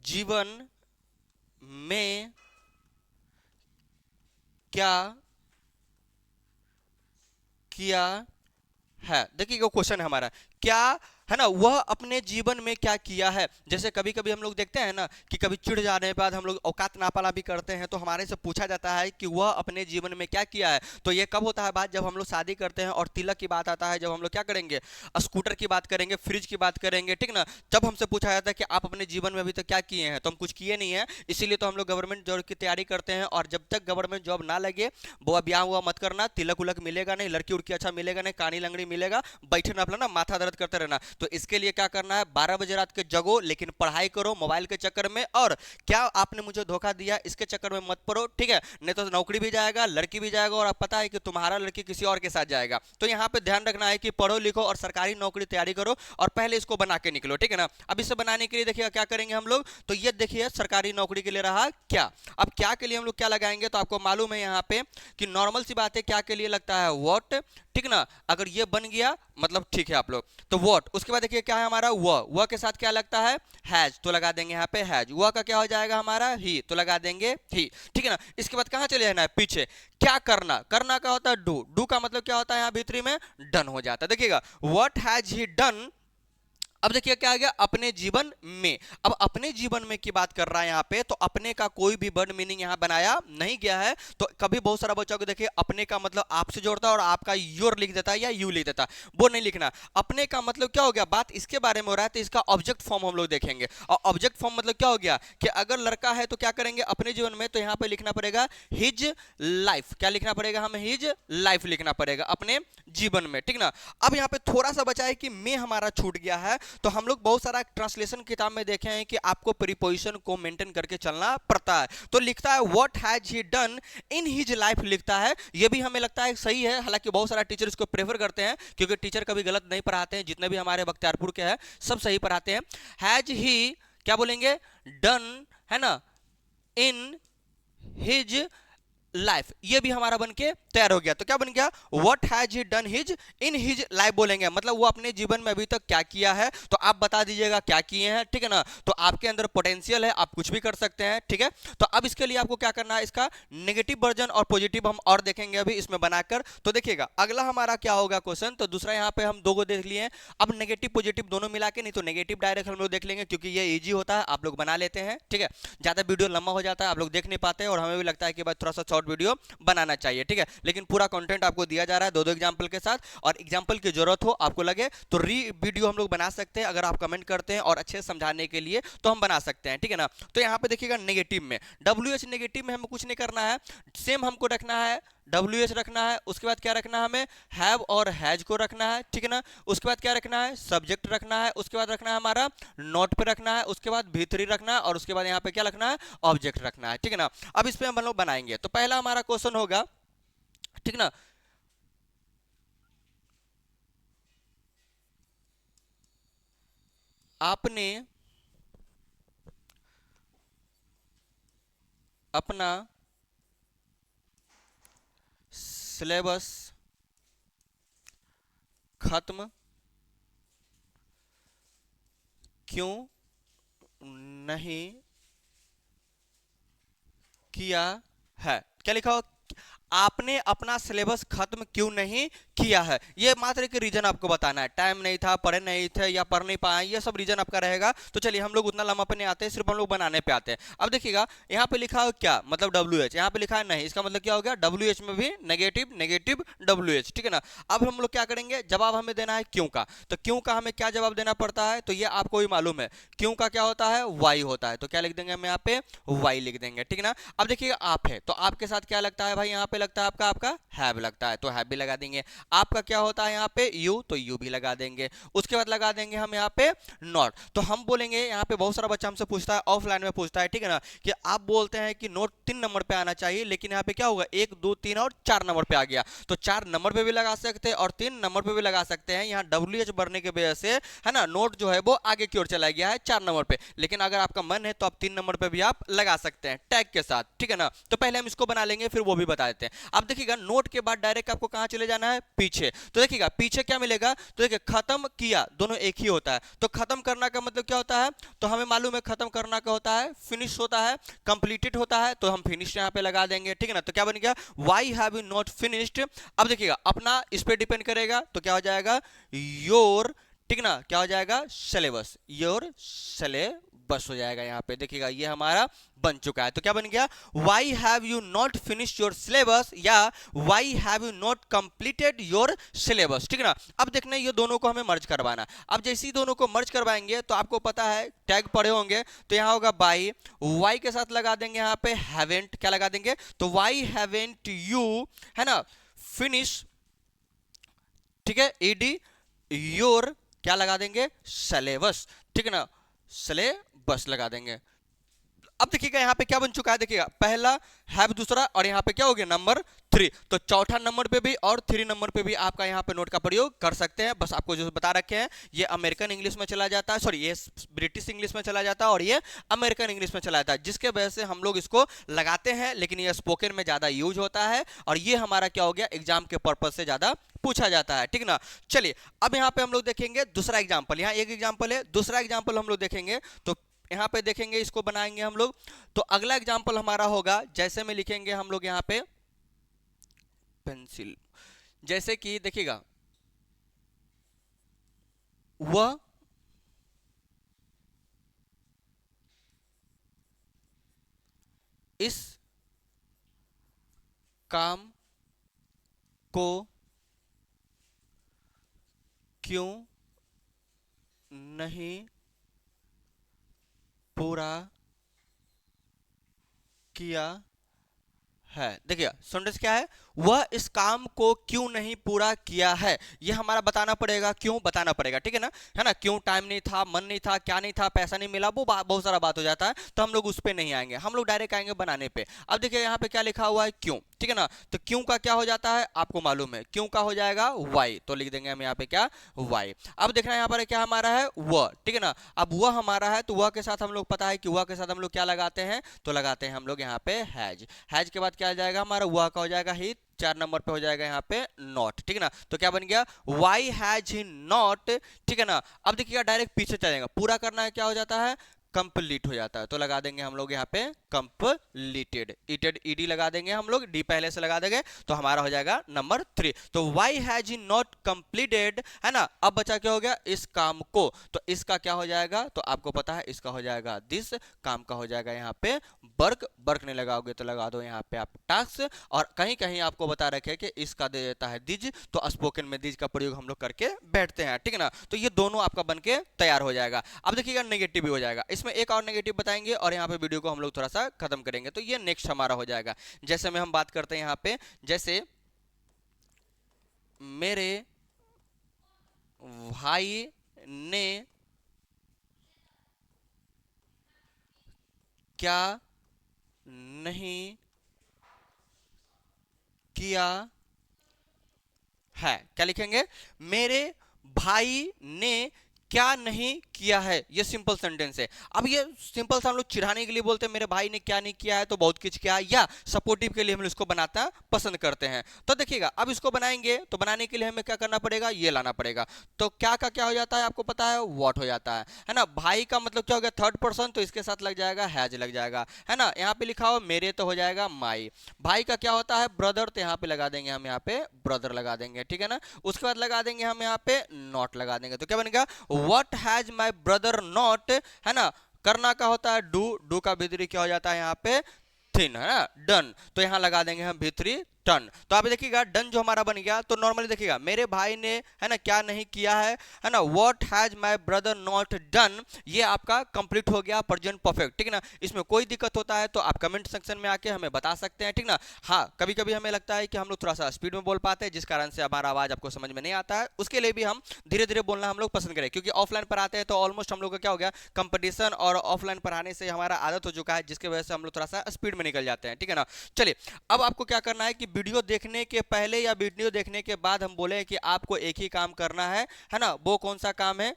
जीवन में क्या किया है। देखिए क्वेश्चन है हमारा, क्या, है ना, वह अपने जीवन में क्या किया है। जैसे कभी कभी हम लोग देखते हैं ना कि कभी चिढ़ जाने के बाद हम लोग औकात नापाला भी करते हैं, तो हमारे से पूछा जाता है कि वह अपने जीवन में क्या किया है। तो ये कब होता है बात, जब हम लोग शादी करते हैं और तिलक की बात आता है, जब हम लोग क्या करेंगे, स्कूटर की बात करेंगे, फ्रिज की बात करेंगे, ठीक ना। जब हमसे पूछा जाता है कि आप अपने जीवन में अभी तक क्या किए हैं, तो हम कुछ किए नहीं है, इसीलिए तो हम लोग गवर्नमेंट जॉब की तैयारी करते हैं। और जब तक गवर्नमेंट जॉब ना लगे, वो ब्याह हुआ मत करना, तिलक उलक मिलेगा नहीं, लड़की उड़की अच्छा मिलेगा नहीं, कानी लंगड़ी मिलेगा, बैठे ना अपना ना माथा दर्द करते रहना। तो इसके लिए क्या करना है, 12 बजे रात के जगो, लेकिन पढ़ाई करो मोबाइल के चक्कर में, और क्या आपने मुझे धोखा दिया इसके चक्कर में मत पड़ो, ठीक है। नहीं तो नौकरी भी जाएगा, लड़की भी जाएगा, और आप पता है कि तुम्हारा लड़की किसी और के साथ जाएगा। तो यहाँ पे ध्यान रखना है कि पढ़ो लिखो और सरकारी नौकरी तैयारी करो, और पहले इसको बना के निकलो, ठीक है ना। अब इसे बनाने के लिए देखिए क्या करेंगे हम लोग, तो ये देखिए सरकारी नौकरी के लिए रहा क्या। अब क्या के लिए हम लोग क्या लगाएंगे, तो आपको मालूम है यहाँ पे कि नॉर्मल सी बात है, क्या के लिए लगता है, व्हाट, ठीक ना। अगर ये बन गया मतलब ठीक है आप लोग, तो व्हाट। उसके बाद देखिए क्या है हमारा, वह के साथ क्या लगता है, हैज, तो लगा देंगे यहाँ पे हैज। वह का क्या हो जाएगा हमारा, ही, तो लगा देंगे ही, ठीक है ना। इसके बाद कहाँ चले जाना है, पीछे। क्या करना, करना का होता है डू, डू का मतलब क्या होता है यहाँ भीतरी में, डन हो जाता है। देखिएगा व्हाट हैज ही डन। अब देखिए क्या आ गया, अपने जीवन में। अब अपने जीवन में की बात कर रहा है यहाँ पे, तो अपने का कोई भी वर्ड मीनिंग यहाँ बनाया नहीं गया है। तो कभी बहुत सारा बच्चों को देखिए अपने का मतलब आपसे जोड़ता है और आपका योर लिख देता है या यू लिख देता है, वो नहीं लिखना। अपने का मतलब क्या हो गया, बात इसके बारे में हो रहा है तो इसका ऑब्जेक्ट फॉर्म हम लोग देखेंगे। और ऑब्जेक्ट फॉर्म मतलब क्या हो गया कि अगर लड़का है तो क्या करेंगे अपने जीवन में, तो यहाँ पे लिखना पड़ेगा हिज लाइफ। क्या लिखना पड़ेगा हमें, हिज लाइफ लिखना पड़ेगा अपने जीवन में, ठीक ना। अब यहाँ पे थोड़ा सा बचा है कि में हमारा छूट गया है, तो हम लोग बहुत सारा ट्रांसलेशन किताब में देखे हैं कि आपको प्रीपोजिशन को मेंटेन करके चलना पड़ता है। तो लिखता है what has he done in his life लिखता है। ये भी हमें लगता है सही है, हालांकि बहुत सारा टीचर इसको प्रेफर करते हैं, क्योंकि टीचर कभी गलत नहीं पढ़ाते हैं, जितने भी हमारे बख्तियारपुर के हैं सब सही पढ़ाते हैं। हैज ही क्या बोलेंगे, डन, है ना, इन हिज लाइफ, ये भी हमारा बन के तैयार हो गया। तो क्या बन गया, what has he done his in his life बोलेंगे, मतलब वो अपने जीवन में अभी तक क्या किया है, तो आप बता दीजिएगा क्या किए हैं, ठीक है ना। तो आपके अंदर पोटेंशियल है, आप कुछ भी कर सकते हैं, ठीक है। तो अब इसके लिए आपको क्या करना है, इसका नेगेटिव वर्जन और पॉजिटिव हम और देखेंगे अभी इसमें बनाकर। तो देखिएगा अगला हमारा क्या होगा क्वेश्चन, तो दूसरा यहाँ पे हम दो को देख लिए। अब नेगेटिव पॉजिटिव दोनों मिला के, नहीं तो नेगेटिव डायरेक्ट हम लोग देख लेंगे, क्योंकि ये इजी होता है, आप लोग बना लेते हैं, ठीक है। ज्यादा वीडियो लंबा हो जाता है, आप लोग देख नहीं पाते, और हमें भी लगता है कि भाई थोड़ा सा शॉर्ट वीडियो बनाना चाहिए, ठीक है। लेकिन पूरा कंटेंट आपको दिया जा रहा है दो दो एग्जांपल के साथ, और एग्जांपल की जरूरत हो आपको लगे तो री वीडियो हम लोग बना सकते हैं, अगर आप कमेंट करते हैं और अच्छे से समझाने के लिए तो हम बना सकते हैं, ठीक है ना। तो यहाँ पे देखिएगा नेगेटिव में, डब्ल्यू एच नेगेटिव में हमें कुछ नहीं करना है, सेम हमको रखना है, डब्ल्यू एच रखना है। उसके बाद क्या रखना है हमें, हैव और हैज को रखना है, ठीक है ना। उसके बाद क्या रखना है, सब्जेक्ट रखना है। उसके बाद रखना है हमारा नोट पे रखना है। उसके बाद भीतरी रखना है, और उसके बाद यहाँ पे क्या रखना है, ऑब्जेक्ट रखना है, ठीक है ना। अब इस पे हम लोग बनाएंगे। तो पहला हमारा क्वेश्चन होगा, ठीक ना, आपने अपना सिलेबस खत्म क्यों नहीं किया है। क्या लिखा हो, आपने अपना सिलेबस खत्म क्यों नहीं किया है। ये मात्र एक रीजन आपको बताना है, टाइम नहीं था, पढ़े नहीं थे या पढ़ नहीं पाए, ये सब रीजन आपका रहेगा। तो चलिए हम लोग उतना लंबा पे नहीं आते, सिर्फ हम लोग बनाने पे आते हैं। अब देखिएगा यहाँ पे लिखा है क्या, मतलब डब्ल्यू एच, यहाँ पे लिखा है नहीं, इसका मतलब क्या हो गया, डब्ल्यू एच में भी नेगेटिव नेगेटिव डब्ल्यू एच, ठीक है ना। अब हम लोग क्या करेंगे, जवाब हमें देना है क्यों का। तो क्यों का हमें क्या जवाब देना पड़ता है, तो ये आपको भी मालूम है, क्यों का क्या होता है, वाई होता है। तो क्या लिख देंगे हम यहाँ पे, वाई लिख देंगे, ठीक है ना। अब देखिएगा आप है, तो आपके साथ क्या लगता है भाई, यहाँ पे लगता है आपका आपका हैव लगता है, तो हैव भी लगा देंगे। आपका क्या होता है यहाँ पे यू, तो यू भी लगा देंगे। उसके बाद लगा देंगे हम यहाँ पे नॉट। तो हम बोलेंगे, यहाँ पे बहुत सारा बच्चा हमसे पूछता है, ऑफलाइन में पूछता है, ठीक है ना, कि आप बोलते हैं कि नोट 3 नंबर पे आना चाहिए, लेकिन यहाँ पे क्या होगा, 1 2 3 और 4 नंबर पे आ गया। तो 4 नंबर पे भी लगा सकते हैं और 3 नंबर पे भी लगा सकते हैं। यहाँ डब्ल्यू एच बढ़ने की वजह से है ना, नोट जो है वो आगे की ओर चला गया है 4 नंबर पे, लेकिन अगर आपका मन है तो आप 3 नंबर पे भी आप लगा सकते हैं टैग के साथ, ठीक है ना। तो पहले हम इसको बना लेंगे, फिर वो भी बता देते हैं। अब देखिएगा नोट के बाद डायरेक्ट आपको कहां चले जाना है, पीछे। तो देखिएगा पीछे क्या मिलेगा, तो देखिए खत्म किया, दोनों एक ही होता है। तो खत्म करना का मतलब क्या होता है, तो हमें मालूम है खत्म करना का होता है फिनिश होता है, कंप्लीटेड होता है, तो हम फिनिश यहां पे लगा देंगे, ठीक है ना। तो क्या बन गया, why have you not finished. अब देखिएगा अपना इस पे डिपेंड करेगा, तो क्या हो जाएगा, योर, ठीक ना, क्या हो जाएगा, सिलेबस, योर सिलेबस हो जाएगा। यहाँ पे देखिएगा ये हमारा बन चुका है। तो क्या बन गया, why have you not finish your syllabus या why have you not completed your syllabus, ठीक है ना। अब देखना ये दोनों को हमें मर्ज करवाना। अब जैसे ही दोनों को मर्ज करवाएंगे तो आपको पता है टैग पढ़े होंगे, तो यहाँ होगा बाई, वाई के साथ लगा देंगे यहाँ पे हैवेंट, क्या लगा देंगे, तो वाई हैवेंट यू, है ना, फिनिश, ठीक है, ईडी योर, क्या लगा देंगे, सिलेबस, ठीक है ना, सिलेबस लगा देंगे। अब देखिएगा यहाँ पे क्या बन चुका है, देखिएगा पहला हैव, दूसरा, और यहाँ पे क्या हो गया, नंबर 3। तो चौथा नंबर पे भी और 3 नंबर पे भी आपका यहाँ पे नोट का प्रयोग कर सकते हैं। बस आपको जो बता रखे हैं, ये अमेरिकन इंग्लिश में चला जाता है, सॉरी ये ब्रिटिश इंग्लिश में चला जाता है और ये अमेरिकन इंग्लिश में चला जाता है, जिसके वजह से हम लोग इसको लगाते हैं, लेकिन ये स्पोकन में ज्यादा यूज होता है और ये हमारा क्या हो गया, एग्जाम के पर्पज से ज्यादा पूछा जाता है, ठीक ना। चलिए अब यहाँ पे हम लोग देखेंगे दूसरा एग्जाम्पल, यहाँ एक एग्जाम्पल है, दूसरा एग्जाम्पल हम लोग देखेंगे। तो यहाँ पे देखेंगे, इसको बनाएंगे हम लोग। तो अगला एग्जाम्पल हमारा होगा, जैसे में लिखेंगे हम लोग यहाँ पे पेंसिल, जैसे कि देखिएगा, वह इस काम को क्यों नहीं पूरा किया है। देखिए सेंटेंस क्या है, वह इस काम को क्यों नहीं पूरा किया है, ये हमारा बताना पड़ेगा, क्यों बताना पड़ेगा, ठीक है ना, क्यों टाइम नहीं था, मन नहीं था, क्या नहीं था, पैसा नहीं मिला, वो बहुत सारा बात हो जाता है, तो हम लोग उस पे नहीं आएंगे, हम लोग डायरेक्ट आएंगे बनाने पे। अब देखिए यहाँ पे क्या लिखा हुआ है, क्यों, ठीक है ना। तो क्यों का क्या हो जाता है, आपको मालूम है, क्यों का हो जाएगा वाई, तो लिख देंगे हम यहाँ पे क्या, वाई। अब देखना यहाँ पर क्या हमारा है, वह, ठीक है ना। अब वह हमारा है, तो वह के साथ हम लोग पता है कि वह के साथ हम लोग क्या लगाते हैं, तो लगाते हैं हम लोग यहाँ पे हैज। हैज के बाद क्या आ जाएगा हमारा, वह का हो जाएगा ही, 4 नंबर पे हो जाएगा यहाँ पे नॉट, ठीक है ना। तो क्या बन गया, वाई हैज ही नॉट, ठीक है ना। अब देखिएगा डायरेक्ट पीछे चलेगा, पूरा करना है, क्या हो जाता है, कंप्लीट हो जाता है, तो लगा देंगे हम लोग यहाँ पे कंप्लीटेड, ईटेड ईडी लगा देंगे हम लोग, डी पहले से लगा देंगे, तो हमारा हो जाएगा नंबर 3। तो why has he not completed, है ना। अब बचा क्या हो गया, इस काम को, तो इसका क्या हो जाएगा, तो आपको पता है इसका हो जाएगा दिस, काम का हो जाएगा यहाँ पे वर्क, वर्क नहीं लगाओगे तो लगा दो यहाँ पे आप टास्क, और कहीं कहीं आपको बता रखे कि इसका दे देता है दिज, तो स्पोकन में दिज का प्रयोग हम लोग करके बैठते हैं, ठीक है ना। तो ये दोनों आपका बन के तैयार हो जाएगा। अब देखिएगा नेगेटिव भी हो जाएगा, इसमें एक और नेगेटिव बताएंगे और यहाँ पे वीडियो को हम लोग थोड़ा सा खत्म करेंगे, तो ये नेक्स्ट हमारा हो जाएगा। जैसे में हम बात करते हैं यहाँ पे, जैसे मेरे भाई ने क्या नहीं किया है, क्या लिखेंगे, मेरे भाई ने क्या नहीं किया है, ये सिंपल सेंटेंस है। अब ये सिंपल सा हम लोग चिढ़ाने के लिए बोलते हैं मेरे भाई ने क्या नहीं किया है तो बहुत कुछ किया, या सपोर्टिव के लिए हम इसको बनाना पसंद करते हैं। तो देखिएगा अब इसको बनाएंगे तो बनाने के लिए हमें क्या करना पड़ेगा, ये लाना पड़ेगा। तो क्या का क्या हो जाता है आपको पता है, व्हाट हो जाता है ना। भाई का मतलब क्या हो गया, थर्ड पर्सन, तो इसके साथ लग जाएगा हैज लग जाएगा, है ना। यहाँ पे लिखा हो मेरे तो हो जाएगा माई। भाई का क्या होता है, ब्रदर, तो यहाँ पे लगा देंगे हम, यहाँ पे ब्रदर लगा देंगे, ठीक है ना। उसके बाद लगा देंगे हम यहाँ पे नॉट लगा देंगे, तो क्या बनेगा, what has my brother not, है ना। करना का होता है डू, डू का भीतरी क्या हो जाता है यहाँ पे थिन, है ना, डन, तो यहां लगा देंगे हम भीतरी टन। तो आप देखिएगा डन जो हमारा बन गया, तो नॉर्मली देखिएगा मेरे भाई ने, है ना, क्या नहीं किया है ना, what has my brother not done, ये आपका कंप्लीट हो गया प्रेजेंट परफेक्ट, ठीक है ना। इसमें कोई दिक्कत होता है तो आप कमेंट सेक्शन में आके हमें बता सकते हैं, ठीक ना। हाँ, कभी कभी हमें लगता है कि हम लोग थोड़ा सा स्पीड में बोल पाते हैं जिस कारण से हमारा आवाज आपको समझ में नहीं आता है, उसके लिए भी हम धीरे धीरे बोलना हम लोग पसंद करें, क्योंकि ऑफलाइन पर आते हैं तो ऑलमोस्ट हम लोग का क्या हो गया, कंपटीशन और ऑफलाइन पढ़ाने से हमारा आदत हो चुका है, जिसकी वजह से हम लोग थोड़ा सा स्पीड में निकल जाते हैं, ठीक है ना। चलिए, अब आपको क्या करना है कि वीडियो देखने के पहले या वीडियो देखने के बाद हम बोले कि आपको एक ही काम करना है ना, वो कौन सा काम है।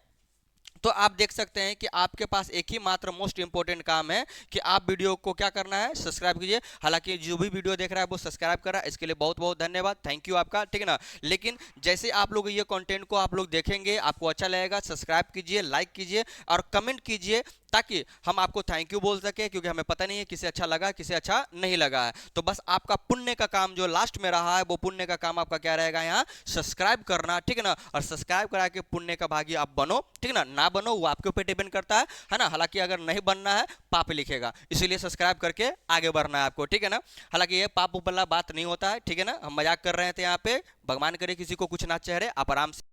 तो आप देख सकते हैं कि आपके पास एक ही मात्र मोस्ट इंपॉर्टेंट काम है कि आप वीडियो को क्या करना है, सब्सक्राइब कीजिए। हालांकि जो भी वीडियो देख रहा है वो सब्सक्राइब कर रहा है, इसके लिए बहुत बहुत धन्यवाद, थैंक यू आपका, ठीक है ना। लेकिन जैसे आप लोग ये कंटेंट को आप लोग देखेंगे, आपको अच्छा लगेगा, सब्सक्राइब कीजिए, लाइक कीजिए और कमेंट कीजिए, ताकि हम आपको थैंक यू बोल सके, क्योंकि हमें पता नहीं है किसे अच्छा लगा किसे अच्छा नहीं लगा है। तो बस आपका पुण्य का काम जो लास्ट में रहा है, वो पुण्य का काम आपका क्या रहेगा, यहाँ सब्सक्राइब करना, ठीक है ना। और सब्सक्राइब करा के पुण्य का भागी आप बनो, ठीक है ना बनो वो आपके ऊपर डिपेंड करता है ना। हालांकि अगर नहीं बनना है पाप लिखेगा, इसीलिए सब्सक्राइब करके आगे बढ़ना है आपको, ठीक है ना। हालांकि ये पाप वाला बात नहीं होता है, ठीक है ना, हम मजाक कर रहे थे यहाँ पे, भगवान करे किसी को कुछ ना चेहरे, आप आराम से